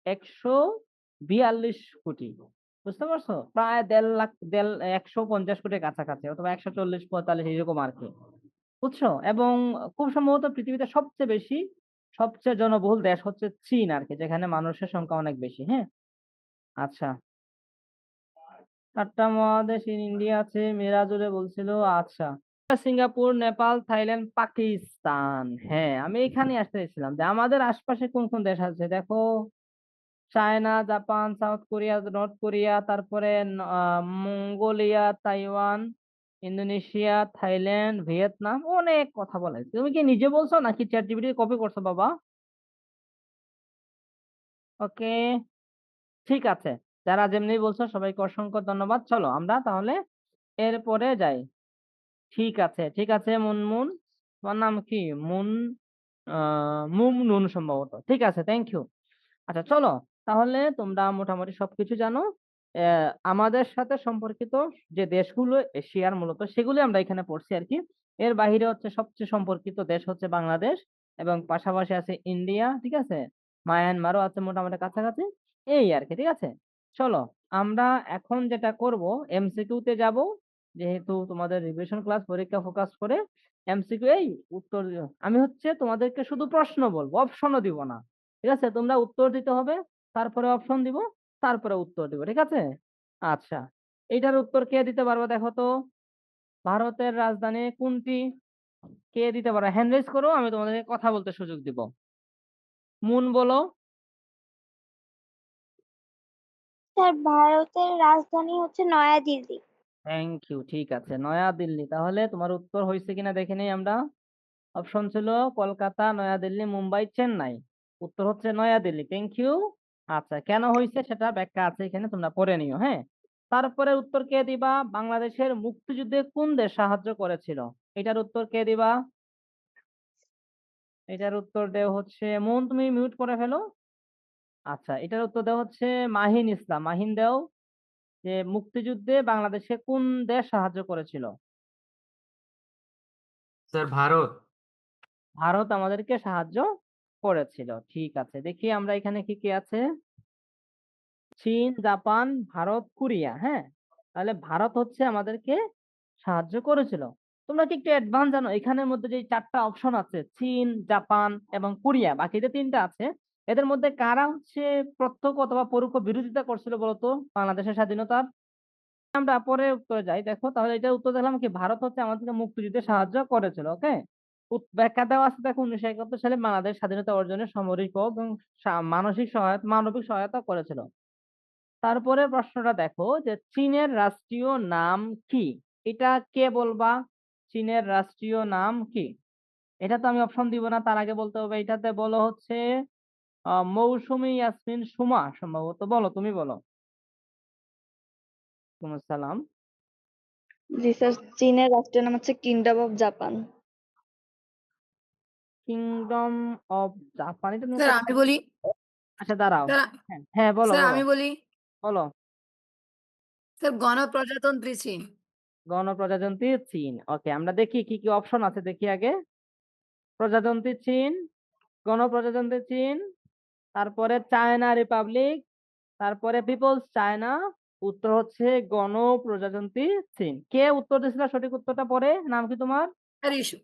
142 কোটি। বুঝতে পারছো? প্রায় 1.5 লাখ, 150 কোটির কাছাকাছি, অথবা 140-145 এরকম আর কি। বুঝছো? এবং খুব সম্ভবত পৃথিবীতে সবচেয়ে বেশি, সবচেয়ে জনবহুল দেশ হচ্ছে চীন আর কি, যেখানে মানুষের সংখ্যা অনেক বেশি। হ্যাঁ, আচ্ছা। 4টা মহাদেশ ইন ইন্ডিয়া আছে, মেরাজুলে বলছিল। আচ্ছা, সিঙ্গাপুর, নেপাল, থাইল্যান্ড, পাকিস্তান। হ্যাঁ, আমি এখানে আসতে চাইছিলাম যে আমাদের আশপাশে কোন কোন দেশ আছে দেখো। China, Japan, South Korea, North Korea, তারপরে Mongolia, Taiwan, Indonesia, Thailand, Vietnam. অনেক কথা বলে, তুমি কি নিজে বলছো নাকি চ্যাট জিপিটি কপি করছো বাবা? ওকে, ঠিক আছে। যারা যেমনি বলছো সবাইকে অসংখ্য ধন্যবাদ। চলো আমরা তাহলে এরপরে যাই। ঠিক আছে, ঠিক আছে মুনমুন। তোমার নাম কি? মুন, মুমনুন সম্ভবত। ঠিক আছে, থ্যাংক ইউ। আচ্ছা চলো, তাহলে তোমরা মোটামুটি সবকিছু জানো। আমাদের সাথে সম্পর্কিত যে দেশগুলো এশিয়ার মূলত, সেগুলো আমরা এখানে পড়ছি আর কি। এর বাইরে হচ্ছে সবচেয়ে সম্পর্কিত দেশ হচ্ছে বাংলাদেশ, এবং পাশাপাশি আছে ইন্ডিয়া, ঠিক আছে। মায়ানমারও আছে মোটামুটি কাছাকাছি। এই আর কি, ঠিক আছে। চলো, আমরা এখন যেটা করব, এমসিকিউ তে যাব। যেহেতু তোমাদের রিভিশন ক্লাস, পরীক্ষা ফোকাস করে এমসিকিউ এই উত্তর আমি হচ্ছে তোমাদেরকে শুধু প্রশ্ন বলবো, অপশনও দিব না। ঠিক আছে, তোমরা উত্তর দিতে হবে, তারপরে অপশন দিব, তারপরে উত্তর দিব, ঠিক আছে। আচ্ছা, এইটার উত্তর কে দিতে পারবে দেখো তো? ভারতের রাজধানী কোনটি? কে দিতে পারবে? হ্যান্ড রেজ করো, আমি তোমাদেরকে কথা বলতে সুযোগ দিব। মুন বলো। স্যার, ভারতের রাজধানী হচ্ছে নয়াদিল্লি। থ্যাংক ইউ, ঠিক আছে, নয়াদিল্লি। তাহলে তোমার উত্তর হয়েছে কিনা দেখে নেই আমরা। অপশন ছিল কলকাতা, নয়াদিল্লি, মুম্বাই, চেন্নাই। উত্তর হচ্ছে নয়াদিল্লি। Thank you. আচ্ছা, কেন হয়েছে সেটা ব্যাখ্যা আছে এখানে, তোমরা পড়ে নিও। হ্যাঁ, তারপরে উত্তর কে দিবা? বাংলাদেশের মুক্তিযুদ্ধে কোন দেশ সাহায্য করেছিল? এটার উত্তর কে দিবা? এটার উত্তর দেও হচ্ছে মন, তুমি মিউট করে ফেলো। আচ্ছা, এটার উত্তর দেওয়া হচ্ছে মাহিন ইসলাম। মাহিন দেও যে মুক্তিযুদ্ধে বাংলাদেশে কোন দেশ সাহায্য করেছিল? স্যার ভারত। ভারত আমাদেরকে সাহায্য করেছিল। ঠিক আছে, দেখি আমরা এখানে কি কি আছে। চীন, জাপান, ভারত, কোরিয়া। হ্যাঁ, তাহলে ভারত হচ্ছে আমাদেরকে সাহায্য করেছিল। তোমরা কি একটু অ্যাডভান্স জানো এখানের মধ্যে যে 4টা অপশন আছে, চীন, জাপান এবং কোরিয়া, বাকি যে 3টা আছে, এদের মধ্যে কারা হচ্ছে প্রত্যক্ষ অথবা পরোক্ষ বিরোধিতা করছিল বলতো বাংলাদেশের স্বাধীনতার? আমরা পরে উত্তরে যাই। দেখো তাহলে এটার উত্তর দেখলাম কি, ভারত হচ্ছে আমাদেরকে মুক্তিযুদ্ধে সাহায্য করেছিল। ওকে, ব্যাখ্যা দেওয়া আছে দেখো 1971 সালে বাংলাদেশ স্বাধীনতা অর্জনে সামরিক এবং মানবিক সহায়তা করেছিল। তারপরে প্রশ্নটা দেখো যে চীনের রাষ্ট্রীয় নাম কি? এটা কে বলবা? চীনের রাষ্ট্রীয় নাম কি? এটা তো আমি অপশন দিব না, তার আগে বলতে হবে। এটাতে বলো হচ্ছে মৌসুমী ইয়াসমিন সুমা সম্ভবত। বলো, তুমি বলো। সালাম। জি স্যার, চীনের রাষ্ট্রীয় নাম হচ্ছে kingdom of Japan. Kingdom of Japan, এটা তুমি স্যার আমি বলি। আচ্ছা দাঁড়াও। স্যার হ্যাঁ হ্যাঁ, বলো স্যার বলো আমি বলি। বলো। স্যার গণপ্রজাতন্ত্রী চীন। গণপ্রজাতন্ত্রী চীন। ওকে, আমরা দেখি কি কি অপশন আছে, দেখি আগে। প্রজাতন্ত্রী চীন, গণপ্রজাতন্ত্রী চীন, তারপরে চায়না রিপাবলিক, তারপরে পিপলস চায়না। উত্তর হচ্ছে গণপ্রজাতন্ত্রী চীন। কে উত্তর দিয়েছিল? সঠিক উত্তরটা পরে নাম কি তোমার?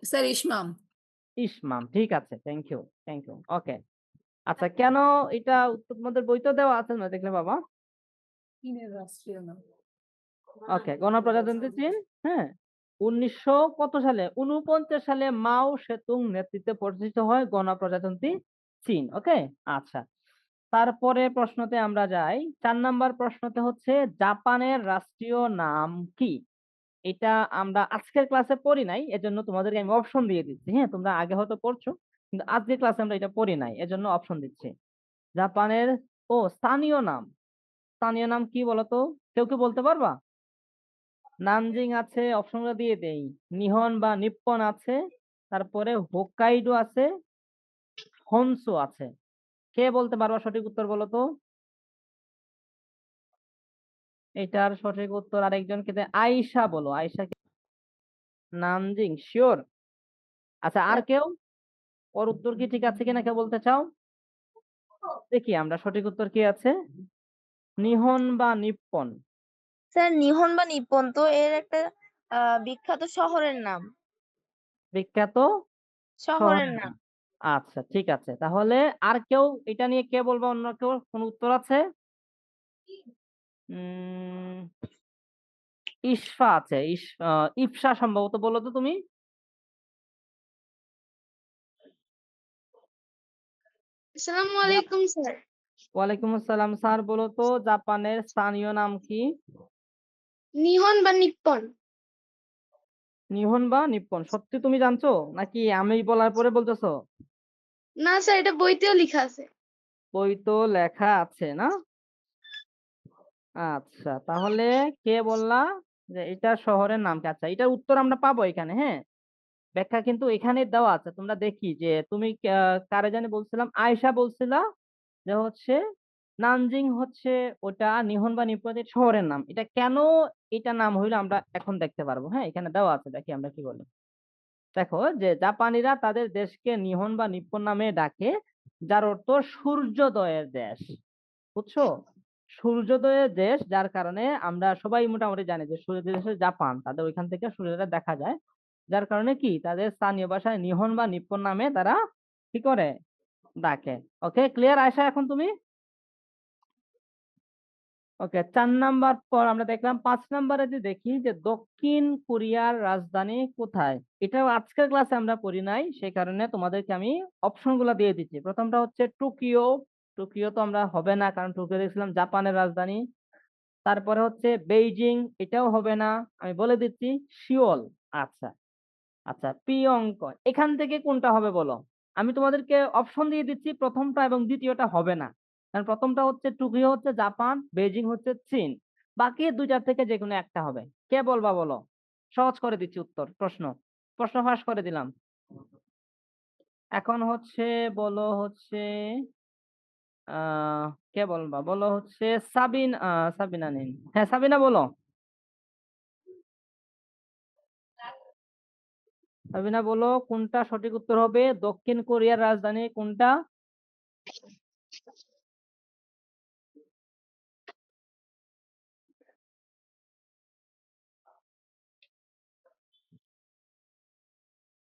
স্যার ইসমাম। ইসমাম, ঠিক আছে, থ্যাংক ইউ থ্যাংক ইউ। ওকে, আচ্ছা কেন এটা উত্তর তোমাদের বইতে দেওয়া আছে না দেখলে বাবা? চীনের রাষ্ট্রীয় নাম। ওকে, গণপ্রজাতন্ত্রী চীন। হ্যাঁ, 1900 কত সালে? 49 সালে মাও সেতুং নেতৃত্বে প্রতিষ্ঠিত হয় গণপ্রজাতন্ত্রী চীন। ওকে, আচ্ছা। তারপরে প্রশ্নতে আমরা যাই। 4 নাম্বার প্রশ্নতে হচ্ছে জাপানের রাষ্ট্রীয় নাম কি? এটা আমরা আজকের ক্লাসে পড়ি নাই, এজন্য তোমাদেরকে আমি অপশন দিয়ে দিচ্ছি। হ্যাঁ, তোমরা আগে হয়তো পড়ছো, কিন্তু আজকের ক্লাসে আমরা এটা পড়ি নাই, এজন্য অপশন দিচ্ছি। জাপানের স্থানীয় নাম। স্থানীয় নাম কি বলতো? কেউ কি বলতে পারবা? নানজিং আছে, অপশনগুলো দিয়ে দেই। নিহন বা নিপ্পন আছে, তারপরে হোক্কাইডো আছে, হনসু আছে। কে বলতে পারবা সঠিক উত্তর বলো তো? এটার সঠিক উত্তর আরেকজনকে আয়শা বলো। Ayesha Nanjing sure? আচ্ছা, আর কেউ? ওর উত্তর কি ঠিক আছে কিনা কেউ বলতে চাও? দেখি আমরা সঠিক উত্তর কি আছে। নিহন বা নিপ্পন। স্যার নিহন বা নিপ্পন তো এর একটা বিখ্যাত শহরের নাম। বিখ্যাত শহরের শহরের নাম। নাম। আচ্ছা ঠিক আছে, তাহলে আর কেউ এটা নিয়ে কে বলবো? অন্য কেউ কোন উত্তর আছে? উম ইসফা আছে, ইফসা সম্ভবত। বলো তো তুমি। আসসালামু আলাইকুম স্যার। ওয়ালাইকুম আসসালাম স্যার, বলো তো জাপানের স্থানীয় নাম কি? নিহন বা নিপ্পন। নিহন বা নিপ্পন। সত্যি তুমি জানছো নাকি আমি বলার পরে বলতেছো? না স্যার, এটা বইতেও লেখা আছে। বই তো লেখা আছে না? আচ্ছা, তাহলে কে বললা যে এটা শহরের নাম কি? আচ্ছা, এটার উত্তর আমরা পাবো এখানে। হ্যাঁ, ব্যাখ্যা কিন্তু এখানে দেওয়া আছে। তোমরা দেখি যে তুমি কারে জানি বলছিলাম, আয়েশা বলছিলা যে হচ্ছে নানজিং হচ্ছে ওটা নিহন বা নিপনের শহরের নাম। এটা কেন এটা নাম হইলো আমরা এখন দেখতে পারবো। হ্যাঁ, এখানে দেওয়া আছে, দেখি আমরা কি বলি। দেখো যে জাপানিরা তাদের দেশকে নিহন বা নিপ্পন নামে ডাকে, যার অর্থ সূর্যোদয়ের দেশ। বুঝছো? সূর্যোদয়ের দেশ, যার কারণে আমরা সবাই মোটামুটি জানি যে সূর্য দেশে জাপান, তাদের ওইখান থেকে সূর্যটা দেখা যায়। যার কারণে কি তাদের স্থানীয় ভাষায় নিহন বা নিপ্পন নামে তারা কি করে ডাকে। ওকে, ক্লিয়ার আয়শা এখন তুমি? ওকে, 4 নাম্বার পর আমরা দেখলাম। 5 নাম্বারে যে দেখি যে দক্ষিণ কোরিয়ার রাজধানী কোথায়? এটাও আজকের ক্লাসে আমরা পড়ি নাই, সেই কারণে তোমাদেরকে আমি অপশন গুলা দিয়ে দিচ্ছি। প্রথমটা হচ্ছে টোকিও। টোকিও তো আমরা হবে না, কারণ টোকিও দেখছিলাম জাপানের রাজধানী। তারপরে হচ্ছে বেইজিং, এটাও হবে না, আমি বলে দিচ্ছি সিওল। আচ্ছা আচ্ছা, পিয়ংকং। এখান থেকে কোনটা হবে বলো? আমি তোমাদেরকে অপশন দিয়ে দিচ্ছি, প্রথমটা এবং দ্বিতীয়টা হবে না। কারণ প্রথমটা হচ্ছে টোকিও হচ্ছে জাপান, বেজিং হচ্ছে চীন। বাকি দুইটার থেকে যে কোনো একটা হবে। কে বলবা বলো? সহজ করে দিচ্ছি উত্তর। প্রশ্ন প্রশ্ন ফাঁস করে দিলাম। এখন হচ্ছে বলো হচ্ছে কে বলবা? বলো হচ্ছে সাবিনা নিন। হ্যাঁ সাবিনা বলো। সাবিনা বলো কোনটা সঠিক উত্তর হবে? দক্ষিণ কোরিয়ার রাজধানী কোনটা?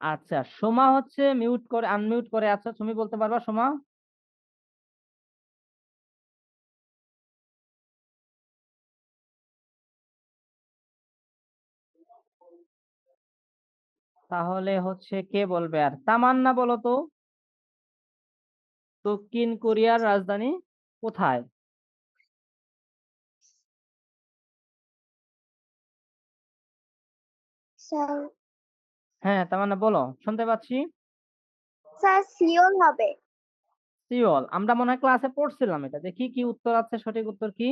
আচ্ছা, সোমা হচ্ছে মিউট করে আনমিউট করে। আচ্ছা, তুমি বলতে পারবা সোমা? তাহলে হচ্ছে কে বলবে আর? তামান্না বলো তো, দক্ষিণ কোরিয়ার রাজধানী কোথায়? স্যার হ্যাঁ তামান্না বলো, শুনতে পাচ্ছি। স্যার সিওল হবে। সিওল, আমরা মনে হয় ক্লাসে পড়ছিলাম এটা। দেখি কি উত্তর আছে, সঠিক উত্তর কি?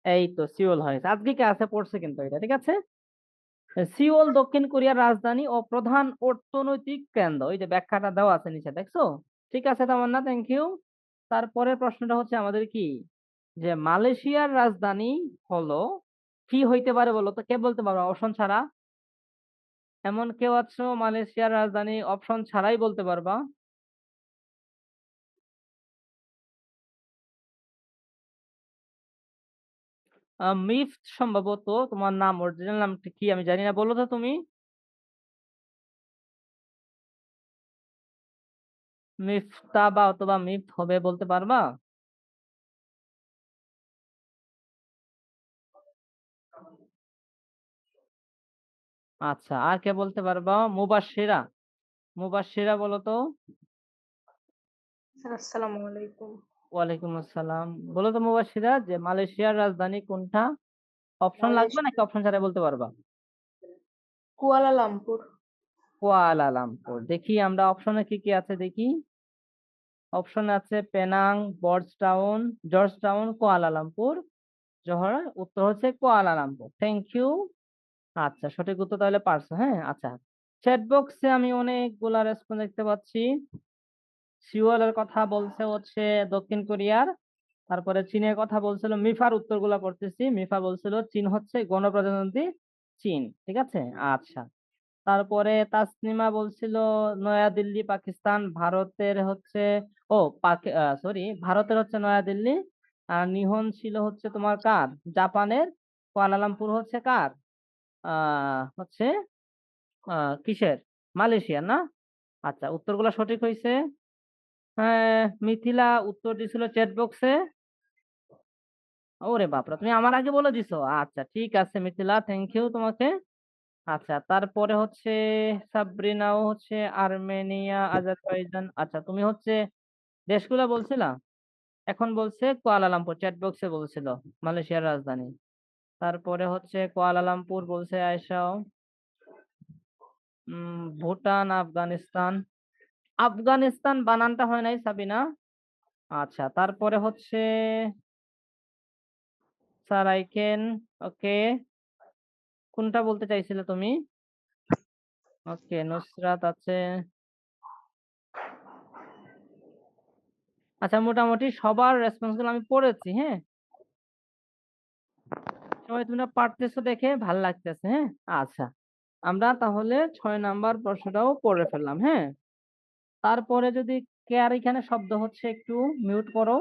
এই তো সিওল হয়েছে, আজকে ক্লাসে পড়ছে কিন্তু এটা, ঠিক আছে। সিওল দক্ষিণ কোরিয়ার রাজধানী ও প্রধান অর্থনৈতিক কেন্দ্র, ওই যে ব্যাখ্যাটা দেওয়া আছে নিচে, দেখছো? ঠিক আছে তামান্না, থ্যাংক ইউ। তারপরের প্রশ্নটা হচ্ছে আমাদের কি, যে মালয়েশিয়ার রাজধানী হলো কি হইতে পারে বলো তো, কে বলতে পারবে অপশন ছাড়া? এমন কেউ আছো মালয়েশিয়ার রাজধানী অপশন ছাড়াই বলতে পারবা? মিফ সম্ভবত তোমার নাম, অরিজিনাল নামটা কি আমি জানি না, বলো তো তুমি। মিফতা বা অথবা মিফ হবে, বলতে পারবা? আচ্ছা, আর কে বলতে পারবা? মুবাশশিরা, মুবাশশিরা বলো তো। স্যার আসসালামু আলাইকুম। ওয়ালাইকুম আসসালাম। বলো তো মুবাশশিরা, যে মালয়েশিয়ার রাজধানী কোনটা? অপশন লাগবে নাকি অপশন ছাড়া বলতে পারবা? কুয়ালালামপুর। কুয়ালালামপুর। দেখি আমরা অপশনে কি কি আছে দেখি। অপশন আছে পেনাং, জর্জ টাউন, কুয়ালালামপুর। জোহর, উত্তর হচ্ছে কুয়ালালামপুর, থ্যাংক ইউ। আচ্ছা, সঠিক উত্তর তাহলে পারছো, হ্যাঁ। আচ্ছা, চ্যাট বক্সে আমি অনেকগুলা রেসপন্স দেখতে পাচ্ছি। সিওলের কথা বলছে হচ্ছে দক্ষিণ কোরিয়ার, তারপরে চীনের কথা বলছিল, মিফার উত্তরগুলা পড়তেছি। মিফা বলছিল চীন হচ্ছে গণপ্রজাতন্ত্রী চীন, ঠিক আছে। আচ্ছা, তারপরে তাসনিমা বলছিল নয়াদিল্লি পাকিস্তান, ভারতের হচ্ছে, ও সরি, ভারতের হচ্ছে নয়াদিল্লি। আর নিহন ছিল হচ্ছে তোমার কার? জাপানের। কুয়ালালামপুর হচ্ছে কার? হচ্ছে কিসের? মালয়েশিয়া না? আচ্ছা, উত্তরগুলো সঠিক হয়েছে। হ্যাঁ, মিথিলা উত্তর দিছিল চ্যাট বক্সে। ওরে বাপরা, তুমি আমার আগে বলে দিছো। আচ্ছা ঠিক আছে মিথিলা, থ্যাংক ইউ তোমাকে। আচ্ছা, তারপরে হচ্ছে সাবরিনাও হচ্ছে আর্মেনিয়া, আজারবাইজান। আচ্ছা, তুমি হচ্ছে দেশগুলা বলছিলা, এখন বলছে কুয়ালালামপুর, চ্যাট বক্সে বলছিল মালয়েশিয়ার রাজধানী। তারপরে হচ্ছে কুয়ালালামপুর বলছে আয়েশাও। ভুটান, আফগানিস্তান। আফগানিস্তান বানানটা হয় নাই সাবিনা। আচ্ছা, তারপরে হচ্ছে সারাইকেন। ওকে, কোনটা বলতে চাইছিলে তুমি? ওকে, নুসরাত আছে। আচ্ছা, মোটামুটি সবার রেসপন্স গুলো আমি পড়েছি, হ্যাঁ। সবাই তোমরা পারতেছো দেখে ভাল লাগতেছে, হ্যাঁ। আচ্ছা, আমরা তাহলে 6 নাম্বার প্রশ্নটাও পড়ে ফেললাম, হ্যাঁ। তারপরে যদি কে আর এখানে শব্দ হচ্ছে একটু মিউট করো।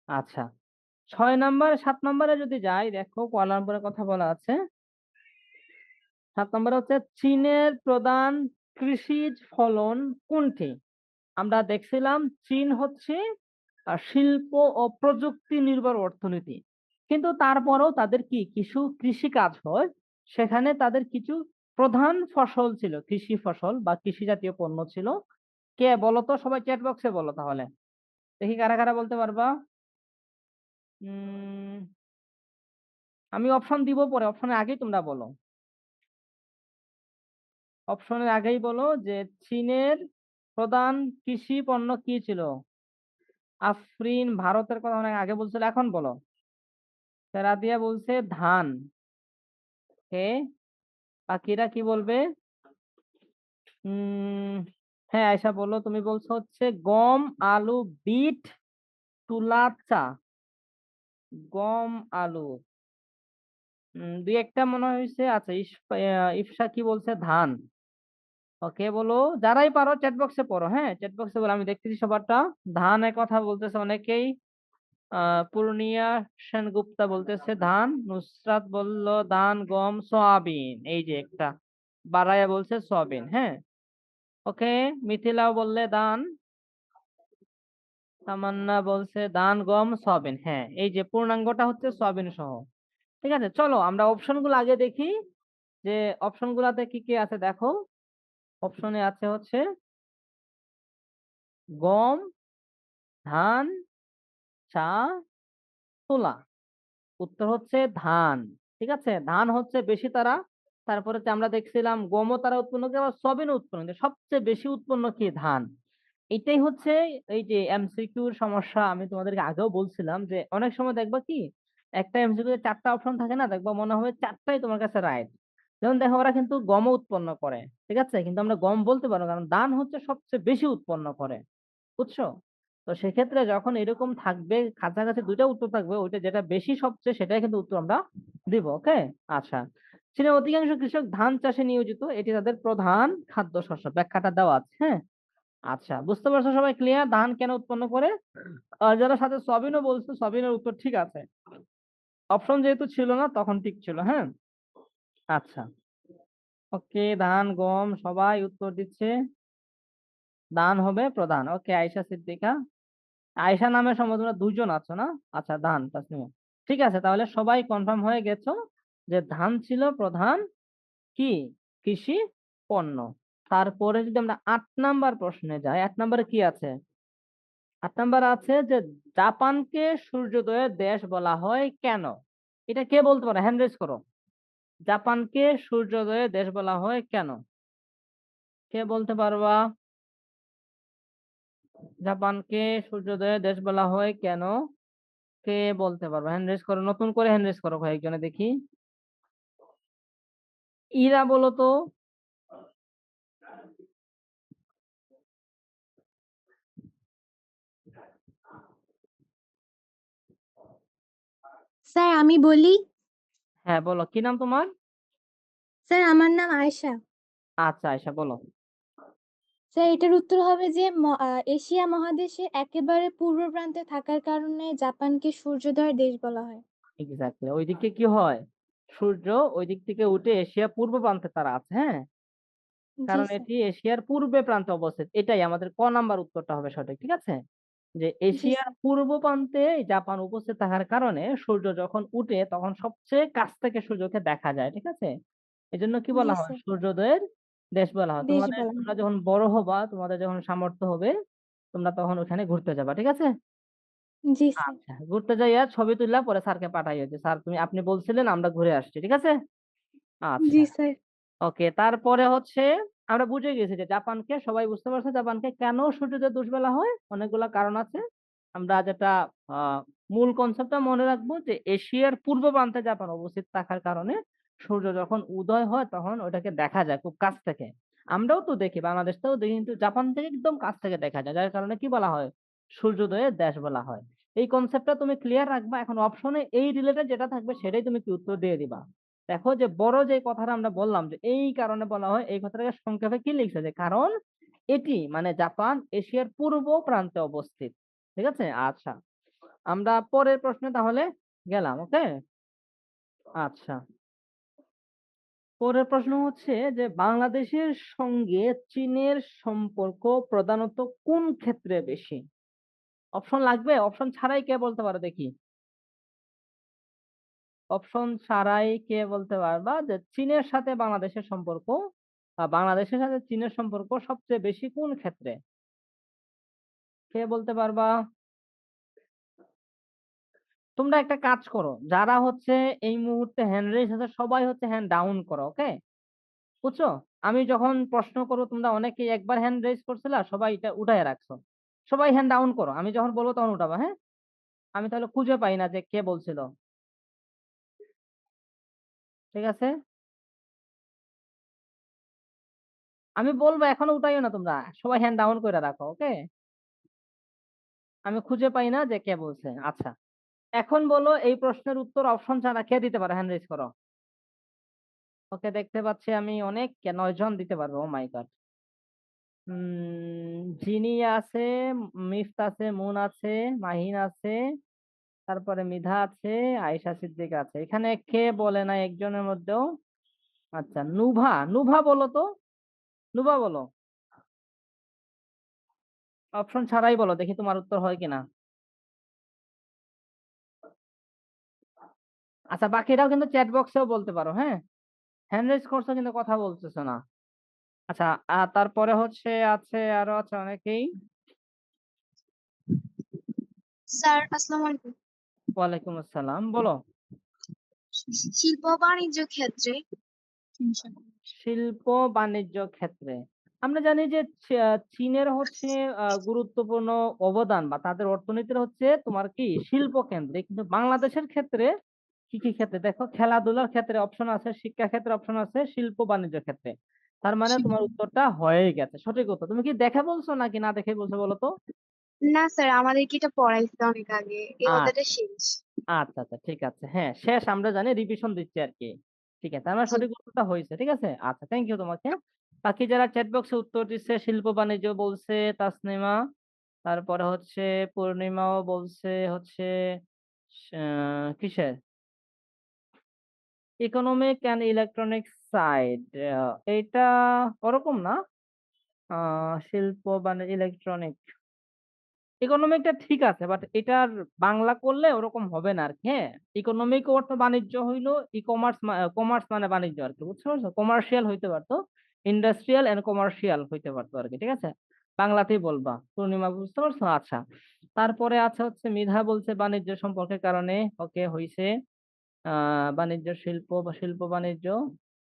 আচ্ছা, 6 নাম্বার, 7 নাম্বারে যদি যাই, দেখো কুয়ালালামপুরের কথা বলা আছে। 7 নম্বরে হচ্ছে চীনের প্রধান কৃষিজ ফলন কোনটি? আমরা দেখছিলাম চীন হচ্ছে শিল্প ও প্রযুক্তি নির্ভর অর্থনীতি, কিন্তু তারপরেও তাদের কি কিছু কৃষি কাজ হয়, সেখানে তাদের কিছু প্রধান ফসল ছিল, কৃষি ফসল বা কৃষি জাতীয় পণ্য ছিল। কে বলো তো, সবাই চ্যাট বক্সে বলো তাহলে, দেখি কারা কারা বলতে পারবা। উম আমি অপশন দিব পরে, অপশনের আগেই তোমরা বলো। অপশনের আগেই বলো যে চীনের প্রধান কৃষি পণ্য কি ছিল? আফরিন ভারতের কথা অনেক আগে বলছিল, এখন বলো। রাদিয়া বলছে ধান। কে? বাকিরা কি বলবে? উম হ্যাঁ আয়শা বললো, তুমি বলছো হচ্ছে গম, আলু, বিট, তুলা, চা। গম, আলু, দুই একটা মনে হয়েছে। আচ্ছা, ইফসা কি বলছে? ধান। ওকে, বলো যারাই পারো চ্যাট বক্সে পড়ো, হ্যাঁ চ্যাট বক্সে বলো, আমি দেখতেছি সবারটা। ধানের কথা বলতেছে অনেকেই। পূর্ণিয়া সেনগুপ্তা বলতেছে ধান। নুসরাত বলল ধান, গম, সয়াবিন, এই যে একটা বারায়া বলছে সয়াবিন, হ্যাঁ। ওকে, মিথিলাও বললে ধান। তামান্না বলছে ধান, গম, সয়াবিন। হ্যাঁ, এই যে পূর্ণাঙ্গটা হচ্ছে সয়াবিন সহ। ঠিক আছে, চলো আমরা অপশন গুলো আগে দেখি যে অপশন গুলাতে কি কি আছে। দেখো, অপশনে আছে হচ্ছে গম, ধান, চা, ছোলা। উত্তর হচ্ছে ধান। ঠিক আছে, ধান হচ্ছে বেশি তারা। তারপরে যে আমরা দেখছিলাম গমও তারা উৎপন্ন করে, আবার সয়াবিনও উৎপন্ন করে। সবচেয়ে বেশি উৎপন্ন কি? ধান। এটাই হচ্ছে এই যে এমসিকিউর সমস্যা। আমি তোমাদেরকে আগেও বলছিলাম যে অনেক সময় দেখবা কি একটা এমসিকিউ এর 4টা অপশন থাকে না, দেখবা মনে হবে 4টাই তোমার কাছে রাইট। যেমন দেখো, ওরা কিন্তু গমও উৎপন্ন করে, ঠিক আছে, কিন্তু আমরা গম বলতে পারবো না, কারণ ধান হচ্ছে সবচেয়ে বেশি উৎপন্ন করে। বুঝছো? তো সেক্ষেত্রে যখন এরকম থাকবে, কাছাকাছি দুইটা উত্তর থাকবে, ওইটা যেটা বেশি সবচেয়ে সেটাই কিন্তু উত্তর আমরা দিব। ওকে। আচ্ছা, চীনের অধিকাংশ কৃষক ধান চাষে নিয়োজিত, এটি তাদের প্রধান খাদ্যশস্য। ব্যাখ্যাটা দেওয়া আছে, হ্যাঁ। আচ্ছা, বুঝতে পারছো সবাই? ক্লিয়ার ধান কেন উৎপন্ন করে? আর যারা সাথে সয়াবিনও বলছো, সয়াবিনের উত্তর ঠিক আছে। অপশন যেহেতু ছিল না তখন ঠিক ছিল, হ্যাঁ। আচ্ছা, ওকে, ধান, গম সবাই উত্তর দিচ্ছে। ধান হবে প্রধান। ওকে, আয়েশা সিদ্দিকা। আয়েশা নামে সম্ভবত তোমরা দুইজন আছো না? আচ্ছা, ধান, তাসনিমা। ঠিক আছে, তাহলে সবাই কনফার্ম হয়ে গেছো যে ধান ছিল প্রধান কি কৃষি পণ্য। তারপরে যদি আমরা 8 নাম্বার প্রশ্নে যাই, 8 নাম্বারে কি আছে? 8 নাম্বার আছে যে জাপানকে সূর্যোদয়ের দেশ বলা হয় কেন? এটা কে বলতে পারে? হ্যান্ড রেজ করো। জাপানকে সূর্যোদয়ের দেশ বলা হয় কেন? কে বলতে পারবা? জাপানকে সূর্যোদয়ের দেশ বলা হয় কেন? কে বলতে পারবা? হ্যান্ড রেজ করো, নতুন করে হ্যান্ড রেজ করো কয়েকজনে দেখি। ইরা বলো তো। স্যার আমি বলি। হ্যাঁ, বলো, কি নাম তোমার? স্যার আমার নাম আয়েশা। আচ্ছা, আয়শা বলো। স্যার এটার উত্তর হবে যে এশিয়া মহাদেশের একেবারে পূর্ব প্রান্তে থাকার কারণে জাপানকে সূর্যোদয়ের দেশ বলা হয়। এক্স্যাক্টলি, ওই দিকে কি হয়? সূর্য ওই দিক থেকে উঠে এশিয়া পূর্ব প্রান্তে তারা আছে, হ্যাঁ। জি কারণ স্যার। এটি এশিয়ার পূর্বে প্রান্তে অবস্থিত। এটাই আমাদের ক নাম্বার উত্তরটা হবে সঠিক। ঠিক আছে, যে জি এশিয়ার স্যার। পূর্ব প্রান্তে জাপান উপস্থিত থাকার কারণে সূর্য যখন উঠে তখন সবচেয়ে কাছ থেকে সূর্যকে দেখা যায়। ঠিক আছে, এজন্য কি জি বলা হয়? স্যার। সূর্যোদয়ের দেশ বলা হয়। দেশ তোমাদের বলা হয়। তোমরা যখন বড় হবা, তোমাদের যখন সামর্থ্য হবে, তোমরা তখন ওখানে ঘুরতে যাবা। ঠিক আছে। জি স্যার। আচ্ছা, ঘুরতে যাইয়া ছবি তুললা, পরে স্যারকে পাঠাইও যে স্যার আপনি বলছিলেন, আমরা ঘুরে আসছি। ঠিক আছে। আচ্ছা, জি স্যার। ওকে, তারপরে হচ্ছে আমরা বুঝে গেছি যে জাপানকে, সবাই বুঝতে পারছে জাপানকে কেন সূর্যোদয় দিবস বলা হয়। অনেকগুলা কারণ আছে। আমরা যেটা আহ মূল কনসেপ্টটা মনে রাখবো যে এশিয়ার পূর্ব প্রান্তে জাপান অবস্থিত থাকার কারণে সূর্য যখন উদয় হয় তখন ওটাকে দেখা যায় খুব কাছ থেকে। আমরাও তো দেখি, বাংলাদেশটাও দেখি, কিন্তু জাপান থেকে একদম কাছ থেকে দেখা যায়, যার কারণে কি বলা হয়? সূর্যোদয়ের দেশ বলা হয়। এই কনসেপ্টটা তুমি ক্লিয়ার রাখবা। এখন অপশনে এই রিলেটেড যেটা থাকবে সেটাই তুমি কি উত্তর দিয়ে দিবা। দেখো, যে বড় যে কথাটা আমরা বললাম যে এই কারণে বলা হয়, এই কথাটাকে সংক্ষেপে কি লিখছে, যে কারণ এটি মানে জাপান এশিয়ার পূর্ব প্রান্তে অবস্থিত। ঠিক আছে। আচ্ছা, আমরা পরের প্রশ্নে তাহলে গেলাম। ওকে। আচ্ছা, পরের প্রশ্ন হচ্ছে যে বাংলাদেশের সঙ্গে চীনের সম্পর্ক প্রধানত কোন ক্ষেত্রে বেশি? অপশন লাগবে? অপশন ছাড়াই কে বলতে পারো দেখি? অপশন ছাড়াই কে বলতে পারবা যে চীনের সাথে বাংলাদেশের সম্পর্ক, বা বাংলাদেশের সাথে চীনের সম্পর্ক সবচেয়ে বেশি কোন ক্ষেত্রে? কে বলতে পারবা? তোমরা একটা কাজ করো, যারা হচ্ছে এই মুহূর্তে হ্যান্ড রেজ আছে সবাই হচ্ছে হ্যান্ড ডাউন করো। ওকে, বুঝছো? আমি যখন প্রশ্ন করবো তোমরা অনেকেই একবার হ্যান্ড রেজ করছিলা, সবাই এটা উঠায় রাখছো। সবাই হ্যান্ড ডাউন করো, আমি যখন বলবো তখন উঠাবা, হ্যাঁ। আমি তাহলে খুঁজে পাই না যে কে বলছিল। ঠিক আছে, আমি বলবো এখনো উঠাইও না তোমরা, সবাই হ্যান্ড ডাউন করে রাখো। ওকে, আমি খুঁজে পাই না যে কে বলছে। আচ্ছা, এখন বলো এই প্রশ্নের উত্তর অপশন ছাড়া কে দিতে পারে? হ্যান্ড রেজ করো। ওকে, দেখতে পাচ্ছি আমি অনেক, 9 জন দিতে পারবো। ও মাই গড। জিনি আছে, মিফত আছে, মুন আছে, মাহিন আছে, তারপরে মিধা আছে, আয়েশা সিদ্দিক আছে। এখানে কে বলে না একজনের মধ্যেও? আচ্ছা, নুভা, নুভা বলো তো। নুভা বলো। অপশন ছাড়াই বলো দেখি তোমার উত্তর হয় কিনা। আচ্ছা বাকিরাও কিন্তু চ্যাট বক্সেও বলতে পারো, হ্যাঁ? হ্যান্ড রেজ করছো কিন্তু কথা বলতেছো না। আচ্ছা তারপরে হচ্ছে আরো আছে অনেকেই। স্যার আসসালামু আলাইকুম। ওয়ালাইকুম আসসালাম, বলো। শিল্প বাণিজ্য ক্ষেত্রে শিল্প বাণিজ্য ক্ষেত্রে আমরা জানি যে চীনের হচ্ছে গুরুত্বপূর্ণ অবদান বা তাদের অর্থনীতির হচ্ছে তোমার কি শিল্প কেন্দ্রে, কিন্তু বাংলাদেশের ক্ষেত্রে কি কি ক্ষেত্রে দেখো, খেলাধুলার ক্ষেত্রে অপশন আছে, শিক্ষা ক্ষেত্রে অপশন আছে, শিল্প বাণিজ্য ক্ষেত্রে। তার মানে তোমার উত্তরটা হয়ে গেছে, সঠিক উত্তর। তুমি কি দেখে বলছো নাকি না দেখে বলছো বলো তো? না স্যার, আমাদেরকে এটা পড়াইছে অনেক আগে, এই অধ্যায়টা শেষ। আচ্ছা আচ্ছা ঠিক আছে, হ্যাঁ শেষ, আমরা জানি রিভিশন দিচ্ছি আর কি। ঠিক আছে, আমার জি। সঠিক উত্তরটা হয়েছে, ঠিক আছে। আচ্ছা থ্যাংক ইউ তোমাকে। বাকি যারা চ্যাট বক্সে উত্তর দিচ্ছে, শিল্প বাণিজ্য বলছে তাসনিমা, তারপরে হচ্ছে পূর্ণিমাও বলছে হচ্ছে কিসের ইকোনমিক অ্যান্ড ইলেকট্রনিক সাইড, এইটা ওরকম না। শিল্প বাণিজ্য ইলেকট্রনিক ইকোনমিকটা ঠিক আছে, বাট এটার বাংলা করলে ওরকম হবে না আর কি। হ্যাঁ, ইকোনমিক অর্থ বাণিজ্য হইলো কমার্স মানে বাণিজ্য আর কি, বুঝতে পারছো? কমার্শিয়াল হইতে পারতো, ইন্ডাস্ট্রিয়াল এন্ড কমার্শিয়াল হইতে পারতো আর কি, ঠিক আছে। বাংলাতেই বলবা পূর্ণিমা, বুঝতে পারছো? আচ্ছা তারপরে আছে হচ্ছে মিধা বলছে বাণিজ্য সম্পর্কের কারণে। ওকে হইছে। বাণিজ্য শিল্প বা শিল্প বাণিজ্য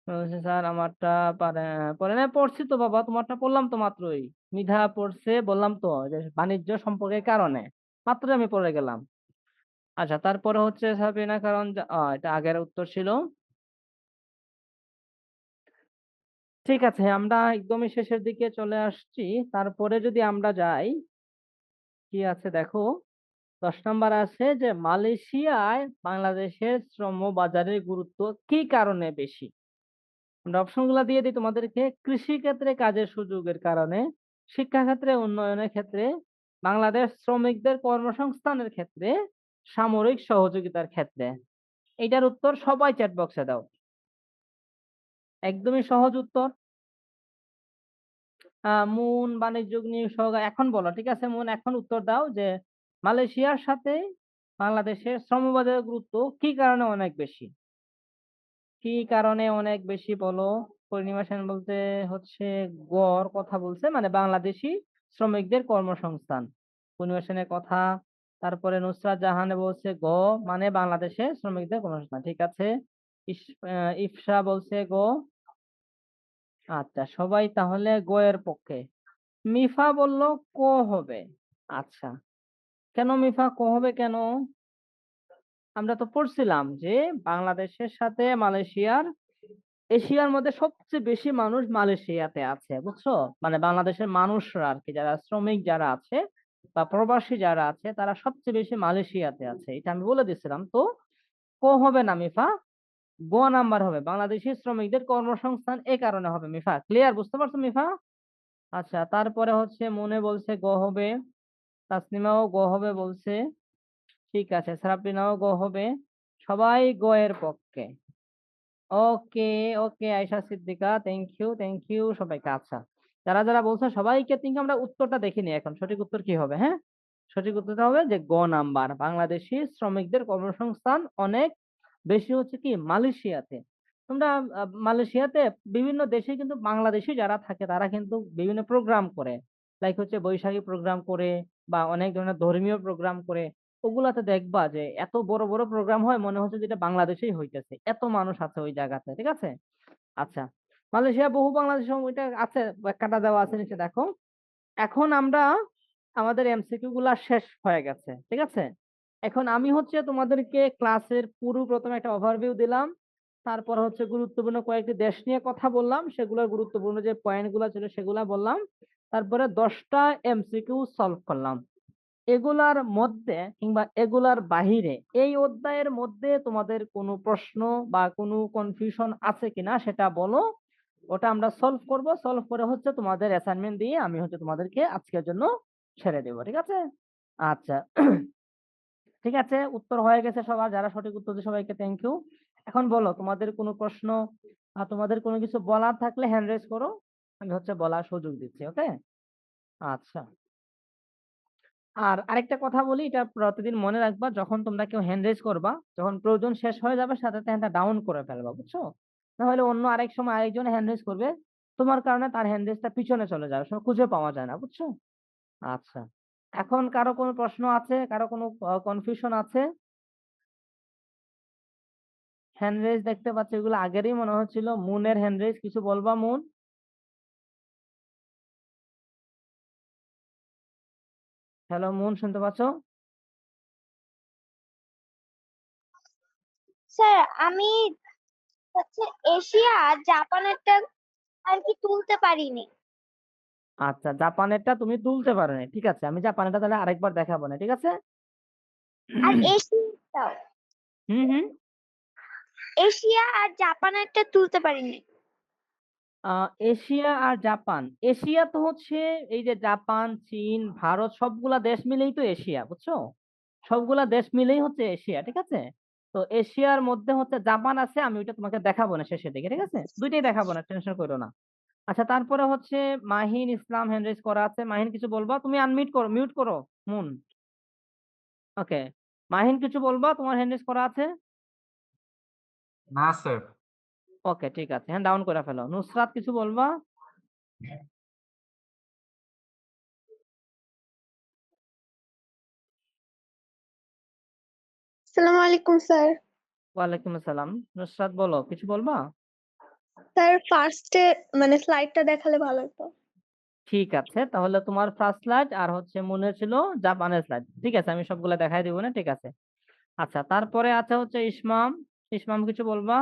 বলছে, স্যার আমারটা পারে পরে না, পড়ছি তো বাবা, তোমারটা পড়লাম তো মাত্রই। মিধা পড়ছে বললাম তো যে বাণিজ্য সম্পর্কের কারণে, মাত্রই আমি পড়ে গেলাম। আচ্ছা তারপরে হচ্ছে সাবিনা, কারণ এটা আগের উত্তর ছিল। ঠিক আছে, আমরা একদমই শেষের দিকে চলে আসছি। তারপরে যদি আমরা যাই, কি আছে দেখো, 10 নম্বর আছে যে মালয়েশিয়ায় বাংলাদেশের শ্রম বাজারের গুরুত্ব কি কারণে বেশি। আমরা অপশন গুলা দিয়ে দিই তোমাদেরকে। কৃষি ক্ষেত্রে কাজের সুযোগের কারণে, শিক্ষা ক্ষেত্রে উন্নয়নের ক্ষেত্রে, বাংলাদেশ শ্রমিকদের কর্মসংস্থানের ক্ষেত্রে, সামরিক সহযোগিতার ক্ষেত্রে। এইটার উত্তর সবাই চ্যাট বক্সে দাও, একদমই সহজ উত্তর। মুন বাণিজ্য নিয়ে এখন বলো, ঠিক আছে মুন, এখন উত্তর দাও যে মালয়েশিয়ার সাথে বাংলাদেশের শ্রমবাজারের গুরুত্ব কি কারণে অনেক বেশি। কি কারণে অনেক বেশি বলো। পূর্ণিমা সেন বলতে হচ্ছে গড় কথা বলছে, মানে বাংলাদেশি শ্রমিকদের কর্মসংস্থান, পূর্ণিমা সেনের কথা। তারপরে নুসরাত জাহানে বলছে মানে বাংলাদেশে শ্রমিকদের কর্মসংস্থান, ঠিক আছে। ইফসা বলছে আচ্ছা সবাই তাহলে এর পক্ষে। মিফা বলল ক হবে। আচ্ছা, কেন মিফা ক হবে কেন? আমরা তো পড়ছিলাম যে বাংলাদেশের সাথে মালয়েশিয়ার, এশিয়ার মধ্যে সবচেয়ে বেশি মানুষ মালয়েশিয়াতে আছে, বুঝছো? মানে বাংলাদেশের মানুষরা আর কি, যারা শ্রমিক যারা আছে বা প্রবাসী যারা আছে, তারা সবচেয়ে বেশি মালয়েশিয়াতে আছে, এটা আমি বলে দিছিলাম তো। ক হবে না মিফা, নাম্বার হবে, বাংলাদেশি শ্রমিকদের কর্মসংস্থান, এ কারণে হবে মিফা। ক্লিয়ার, বুঝতে পারছো মিফা? আচ্ছা তারপরে হচ্ছে মনে বলছে হবে, তাসনিমাও হবে বলছে, ঠিক আছে, সারাপিনাও হবে। সবাই এর পক্ষে। ওকে, ওকে আয়শা সিদ্দিকা, থ্যাংক ইউ সবাইকে। আচ্ছা যারা যারা বলছো সবাইকে আমরা উত্তরটা দেখিনি, এখন সঠিক উত্তর কি হবে? হ্যাঁ, সঠিক উত্তরটা হবে যে নাম্বার, বাংলাদেশি শ্রমিকদের কর্মসংস্থান অনেক বেশি হচ্ছে কি মালয়েশিয়াতে। তোমরা মালয়েশিয়াতে বিভিন্ন দেশে কিন্তু বাংলাদেশি যারা থাকে তারা কিন্তু বিভিন্ন প্রোগ্রাম করে, লাইক হচ্ছে বৈশাখী প্রোগ্রাম করে বা অনেক ধরনের ধর্মীয় প্রোগ্রাম করে। ওগুলাতে দেখবা যে এত বড় বড় প্রোগ্রাম হয়, মনে হচ্ছে যেটা বাংলাদেশেই হইতেছে, এত মানুষ আছে ওই জায়গাতে, ঠিক আছে। আচ্ছা মালয়েশিয়া বহু বাংলাদেশ ওইটা আছে, ব্যাখ্যাটা দেওয়া আছে নিচে দেখো। এখন আমরা আমাদের এমসিকিউ গুলা শেষ হয়ে গেছে, ঠিক আছে। এখন আমি হচ্ছে তোমাদেরকে ক্লাসের পুরো প্রথমে একটা ওভারভিউ দিলাম, তারপর হচ্ছে গুরুত্বপূর্ণ কয়েকটি দেশ নিয়ে কথা বললাম, সেগুলোর গুরুত্বপূর্ণ যে পয়েন্ট গুলা ছিল সেগুলা বললাম, তারপরে 10টা এমসিকিউ সলভ করলাম। এগুলার মধ্যে কিংবা এগুলার বাহিরে এই অধ্যায়ের মধ্যে তোমাদের কোনো প্রশ্ন বা কোনো কনফিউশন আছে কিনা সেটা বলো, ওটা আমরা সলভ করব। সলভ করে হচ্ছে তোমাদের অ্যাসাইনমেন্ট দিয়ে আমি হচ্ছে তোমাদেরকে আজকের জন্য ছেড়ে দেবো, ঠিক আছে। আচ্ছা ঠিক আছে, উত্তর হয়ে গেছে সবার, যারা সঠিক উত্তর দিয়েছে সবাইকে থ্যাংক ইউ। এখন বলো তোমাদের কোনো প্রশ্ন বা তোমাদের কোনো কিছু বলার থাকলে হ্যান্ড রেজ করো, আমি হচ্ছে বলার সুযোগ দিচ্ছি, ওকে। আচ্ছা। আর আরেকটা কথা বলি, এটা প্রতিদিন মনে রাখবা, যখন তোমরা কেউ হ্যান্ড রেইজ করবা, যখন প্রয়োজন শেষ হয়ে যাবে সাথে সাথে হ্যান্ডটা ডাউন করে ফেলবা, বুঝছো? নাহলে অন্য আরেক সময় আরেকজন হ্যান্ড রেইজ করবে, তোমার কারণে তার হ্যান্ড রেইজটা পিছনে চলে যাবে, সময় খুঁজে পাওয়া যায় না, বুঝছো? আচ্ছা, এখন কারো কোনো প্রশ্ন আছে, কারো কোনো কনফিউশন আছে? হ্যান্ড রেইজ দেখতে পাচ্ছি, এগুলো আগেরই মনে হচ্ছিল। মুনের হ্যান্ড রেইজ, কিছু বলবা মুন? হ্যালো মুন, শুনতে পাচ্ছ? স্যার আমি হচ্ছে এশিয়া আর জাপানেরটা আর কি তুলতে পারিনি। আচ্ছা, জাপানেরটা তুমি তুলতে পারো না, ঠিক আছে, আমি জাপানেরটা তাহলে আরেকবার দেখাবো না, ঠিক আছে? আর এশিয়াটাও, হুম হুম। এশিয়া আর জাপানেরটা তুলতে পারিনি। এশিয়া আর জাপান, এশিয়া তো হচ্ছে এই যে জাপান, চীন, ভারত, সবগুলা দেশ মিলেই তো এশিয়া, বুঝছো? সবগুলা দেশ মিলেই হচ্ছে এশিয়া, ঠিক আছে? তো এশিয়ার মধ্যে হচ্ছে জাপান আছে, আমি ওইটা তোমাকে দেখাবো না শেষের দিকে, ঠিক আছে? দুইটাই দেখাবো না, টেনশন করো না। আচ্ছা, তারপরে হচ্ছে মাহিন ইসলাম হ্যান্ড রেজ করা আছে। মাহিন কিছু বলবা? তুমি আনমিউট করো, মিউট করো মুন। ওকে, মাহিন কিছু বলবা? তোমার হ্যান্ড রেজ করা আছে। না স্যার। ওকে, ঠিক আছে, হ্যান্ড ডাউন করে ফেলো। নুসরাত কিছু বলবা? আসসালামু আলাইকুম স্যার। ওয়ালাইকুম আসসালাম। নুসরাত বলো, কিছু বলবা? স্যার ফার্স্টে মানে স্লাইডটা দেখালে ভালো হতো। ঠিক আছে, তাহলে তোমার ফার্স্ট স্লাইড আর হচ্ছে মনে ছিল জাপানের স্লাইড, ঠিক আছে, আমি সবগুলা দেখাই দিব না, ঠিক আছে? আচ্ছা, তারপরে আছে হচ্ছে ইসমাম। ইসমাম কিছু বলবা?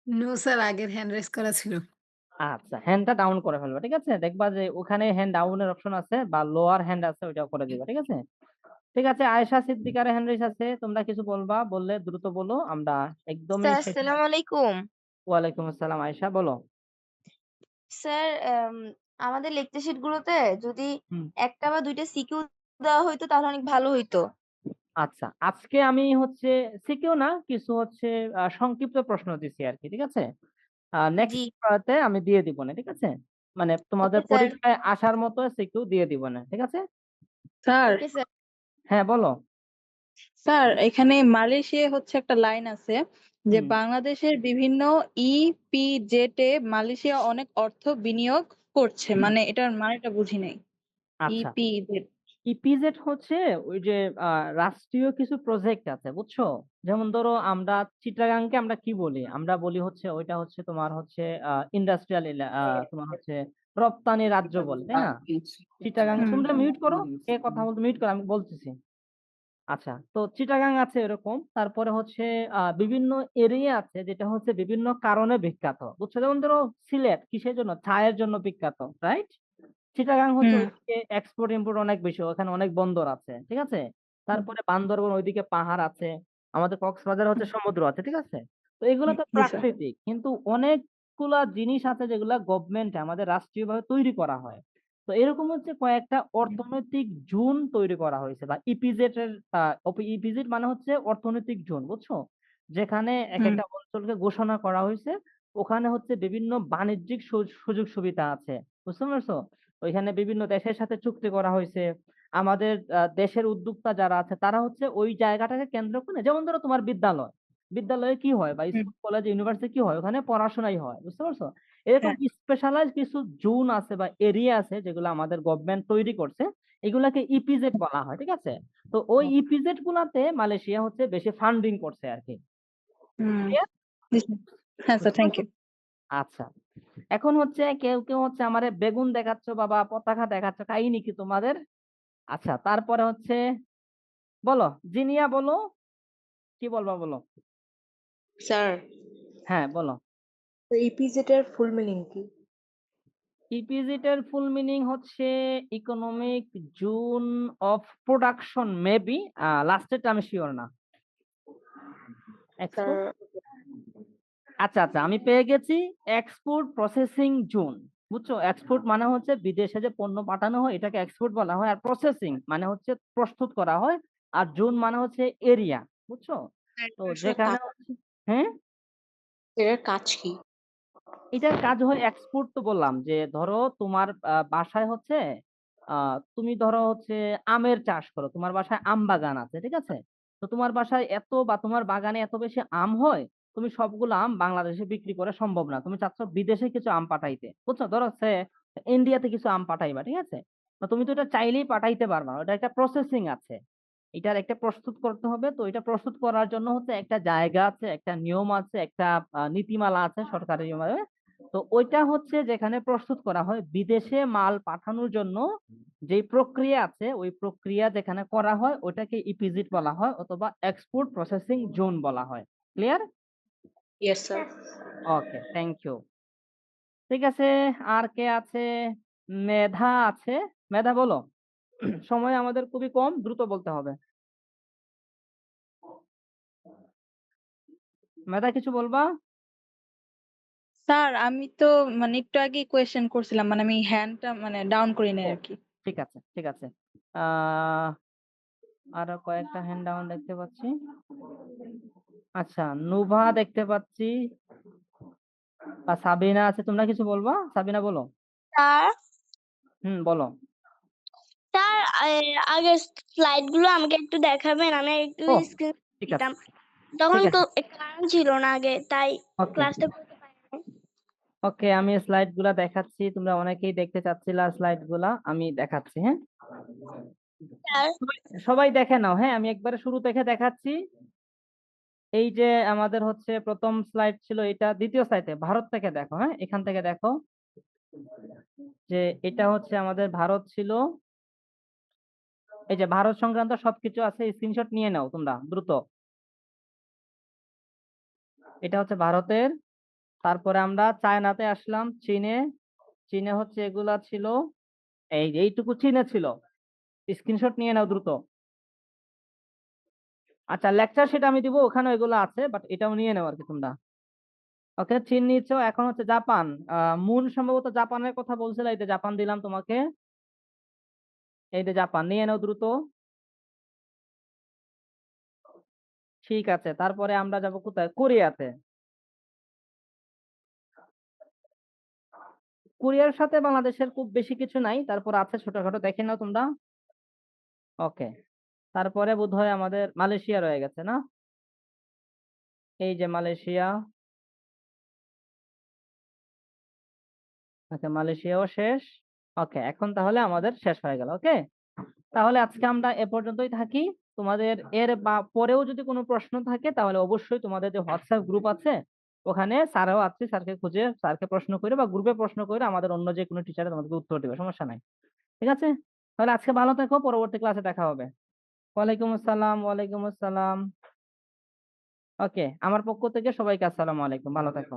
নো স্যার, আগের হ্যান্ড রেজ করা ছিল। আচ্ছা, হ্যান্ডটা ডাউন করে ফেলবা, ঠিক আছে? দেখবা যে ওখানে হ্যান্ড ডাউনের অপশন আছে বা লোয়ার হ্যান্ড আছে, ওইটাও করে দিবা, ঠিক আছে? ঠিক আছে, আয়েশা সিদ্দিকার হ্যান্ড রেজ আছে, তোমরা কিছু বলবা? বললে দ্রুত বলো, আমরা একদমই স্যার শেষ। আসসালামু আলাইকুম। ওয়ালাইকুম আসসালাম, আয়েশা বলো। স্যার আমাদের লেকচার শিট গুলোতে যদি হুম। একটা বা দুইটা সিকিউ দেওয়া হইতো তাহলে অনেক ভালো হইতো। আচ্ছা, আজকে আমি হচ্ছে সিকিউ না, কিছু হচ্ছে সংক্ষিপ্ত প্রশ্ন দিছি আর কি, ঠিক আছে? জি, নেক্সট তে আমি দিয়ে দিব না, ঠিক আছে? মানে ওকে তোমাদের স্যার। পরীক্ষায় আসার মতো সিকিউ দিয়ে দিব না, ঠিক আছে? Sir okay sir. হ্যাঁ বলো। স্যার এখানে মালয়েশিয়া হচ্ছে একটা লাইন আছে যে হুম। বাংলাদেশের বিভিন্ন ইপিজেড এ মালয়েশিয়া অনেক অর্থ বিনিয়োগ করছে, মানে এটার মানেটা বুঝি নাই। আচ্ছা, ইপিজেড। ইপিজেড হচ্ছে ওই যে রাষ্ট্রীয় কিছু প্রজেক্ট আছে, বুঝছো? যেমন ধরো আমরা চিটাগাংকে আমরা কি বলি? আমরা বলি হচ্ছে ওইটা হচ্ছে তোমার হচ্ছে ইন্ডাস্ট্রিয়াল, তোমার হচ্ছে রপ্তানি রাজ্য বলে, তাই না? চিটাগাং, হুম। তোমরা মিউট করো, কে কথা বলতে মিউট করো, আমি বলতেছি। আচ্ছা, তো চিটাগাং আছে এরকম, তারপরে হচ্ছে বিভিন্ন এরিয়া আছে যেটা হচ্ছে বিভিন্ন কারণে বিখ্যাত, বুঝছো? যেমন ধরো সিলেট কিসের জন্য? চায়ের জন্য বিখ্যাত, রাইট? চিটাগাং হচ্ছে হুম। ওইদিকে এক্সপোর্ট ইম্পোর্ট অনেক বেশি, ওখানে অনেক বন্দর আছে, ঠিক আছে? তারপরে বান্দরবন, ওইদিকে পাহাড় আছে। আমাদের কক্সবাজার হচ্ছে সমুদ্র আছে, ঠিক আছে? তো এগুলো তো জি স্যার। প্রাকৃতিক, কিন্তু অনেকগুলা জিনিস আছে যেগুলা গভর্নমেন্ট আমাদের রাষ্ট্রীয়ভাবে তৈরি করা হয়। তো এরকম হচ্ছে কয়েকটা অর্থনৈতিক জোন তৈরি করা হয়েছে, বা ইপিজেড এর ইপিজেড মানে হচ্ছে অর্থনৈতিক জোন, বুঝছো? যেখানে এক হুম। একটা অঞ্চলকে ঘোষণা করা হয়েছে, ওখানে হচ্ছে বিভিন্ন বাণিজ্যিক সুযোগ সুবিধা আছে, বুঝতে পারছো? ওইখানে বিভিন্ন দেশের সাথে চুক্তি করা হয়েছে। আমাদের দেশের উদ্যোক্তা যারা আছে তারা হচ্ছে ওই জায়গাটাকে কেন্দ্র করে, যেমন ধরো তোমার বিদ্যালয়, বিদ্যালয়ে কি হয়, বা হুম। স্কুল কলেজ ইউনিভার্সিটি কি হয়, ওখানে পড়াশোনাই হয়, বুঝতে পারছো? এরকম হ্যাঁ। স্পেশালাইজ কিছু জোন আছে বা এরিয়া আছে যেগুলো আমাদের গভর্নমেন্ট তৈরি করছে, এগুলাকে ইপিজেড বলা হয়, ঠিক আছে? তো ওই ইপিজেড গুলাতে মালয়েশিয়া হচ্ছে বেশি ফান্ডিং করছে আর কি। হুম। Clear? জি স্যার। হ্যাঁ স্যার, বুঝতে থ্যাংক পারছো? ইউ। আচ্ছা, এখন হচ্ছে কেউ কেউ হচ্ছে আমারে বেগুন দেখাচ্ছ, বাবা পতাকা দেখাচ্ছ, কাহিনী কি তোমাদের? আচ্ছা, তারপরে হচ্ছে বলো, জিনিয়া বলো, কি বলবা বলো? স্যার, হ্যাঁ বলো। ইপিজেড এর ফুল মিনিং কি? ইপিজিট এর ফুল মিনিং হচ্ছে economic zone of production, maybe. লাস্টেরটা আমি শিওর না। স্যার, এক্সপোর্ট, আচ্ছা আচ্ছা, আমি পেয়ে গেছি। এক্সপোর্ট প্রসেসিং জোন, বুঝছো? এক্সপোর্ট মানে হচ্ছে বিদেশে যে পণ্য পাঠানো হয় এটাকে এক্সপোর্ট বলা হয়, আর প্রসেসিং মানে হচ্ছে প্রস্তুত করা হয়, আর জোন মানে হচ্ছে এরিয়া, বুঝছো? তো আসলে যেখানে হচ্ছে, হ্যাঁ, এর কাজ কি? এটার কাজ হয় এক্সপোর্ট, তো বললাম যে ধরো তোমার বাসায় হচ্ছে তুমি ধরো হচ্ছে আমের চাষ করো, তোমার বাসায় আম বাগান আছে, ঠিক আছে? তো তোমার বাসায় এত বা তোমার বাগানে এত বেশি আম হয়, তুমি সবগুলো আম বাংলাদেশে বিক্রি করা সম্ভব না, তুমি চাচ্ছ বিদেশে কিছু আম পাঠাইতে, বুঝছো? ধরো হচ্ছে ইন্ডিয়াতে কিছু আম পাঠাইবা, ঠিক আছে? তো তুমি তো এটা চাইলেই পাঠাইতে পারবা না, ওটা একটা প্রসেসিং আছে, এটার একটা প্রস্তুত করতে হবে। তো এটা প্রস্তুত করার জন্য হচ্ছে একটা জায়গা আছে, একটা নিয়ম আছে, একটা নীতিমালা আছে সরকারি ভাবে। তো ওইটা হচ্ছে যেখানে প্রস্তুত করা হয়, বিদেশে মাল পাঠানোর জন্য যে প্রক্রিয়া আছে, ওই প্রক্রিয়া যেখানে করা হয় ওটাকে ইপিজিট বলা হয়, অথবা এক্সপোর্ট প্রসেসিং জোন বলা হয়। Clear? Yes, sir. Okay, thank you. ঠিক আছে, আর কে আছে? মেধা আছে। মেধা বলো। সময় আমাদের খুবই কম, দ্রুত বলতে হবে। মেধা কিছু বলবা? স্যার আমি তো মানে একটু আগে কোয়েশ্চেন করছিলাম, মানে আমি হ্যান্ডটা মানে ডাউন করি নাই আর কি। ঠিক আছে, ঠিক আছে। আহ আরো কয়েকটা হ্যান্ড ডাউন দেখতে পাচ্ছি। আচ্ছা, নুভা দেখতে পাচ্ছি, বা সাবিনা আছে। তোমরা কিছু বলবা? সাবিনা বলো। স্যার বলো। স্যার আগের স্লাইড গুলো আমাকে একটু দেখাবেন, আমি একটু ও, স্ক্রিন ঠিক আছে, দিতাম, তখন ঠিক তো আছে। কারেন্ট ছিল না আগে, তাই ওকে, ক্লাসটা করতে পারিনি। ওকে, আমি স্লাইড গুলা দেখাচ্ছি, তোমরা অনেকেই দেখতে চাচ্ছিলা স্লাইড গুলা, আমি দেখাচ্ছি। হ্যাঁ, স্যার সবাই দেখে নাও। হ্যাঁ, আমি একবারে শুরু থেকে দেখাচ্ছি। এই যে আমাদের হচ্ছে প্রথম স্লাইড ছিল এটা, দ্বিতীয় স্লাইডে ভারত থেকে দেখো। হ্যাঁ, এখান থেকে দেখো যে এটা হচ্ছে আমাদের ভারত ছিল। এই যে ভারত সংক্রান্ত সবকিছু আছে, স্ক্রিনশট নিয়ে নাও তোমরা দ্রুত। এটা হচ্ছে ভারতের। তারপরে আমরা চায়নাতে আসলাম, চীনে। চীনে হচ্ছে এগুলা ছিল, এইটুকু চীনে ছিল, স্ক্রিনশট নিয়ে নাও দ্রুত। আচ্ছা, লেকচার সেটা আমি দিব, ওখানে এগুলো আছে, বাট এটাও নিয়ে নাও আর কি তোমরা। ওকে, চীন নিচ্ছ। এখন হচ্ছে জাপান। মুন সম্ভবত জাপানের কথা বলছিল, এই যে জাপান দিলাম তোমাকে, এই যে জাপান নিয়ে নাও দ্রুত। ঠিক আছে, তারপরে আমরা যাব কোথায়? কোরিয়াতে। কোরিয়ার সাথে বাংলাদেশের খুব বেশি কিছু নাই, তারপর আছে ছোটখাটো, দেখে নাও তোমরা। ওকে, তারপরে বোধহয় আমাদের মালয়েশিয়া রয়ে গেছে না? এই যে মালয়েশিয়া। আচ্ছা, মালয়েশিয়াও শেষ। ওকে, এখন তাহলে আমাদের শেষ হয়ে গেল। ওকে, তাহলে আজকে আমরা এ পর্যন্তই থাকি। তোমাদের এর বা পরেও যদি কোনো প্রশ্ন থাকে তাহলে অবশ্যই তোমাদের যে হোয়াটসঅ্যাপ গ্রুপ আছে ওখানে স্যারও আছে, স্যারকে খুঁজে স্যারকে প্রশ্ন করে বা গ্রুপে প্রশ্ন করে আমাদের অন্য যে কোনো টিচার তোমাদেরকে উত্তর দেবে, সমস্যা নাই। ঠিক আছে, তাহলে আজকে ভালো থেকো, পরবর্তী ক্লাসে দেখা হবে। ওয়ালাইকুম আসসালাম। ওয়ালাইকুম আসসালাম। ওকে, আমার পক্ষ থেকে সবাইকে আসসালামু আলাইকুম, ভালো থেকো।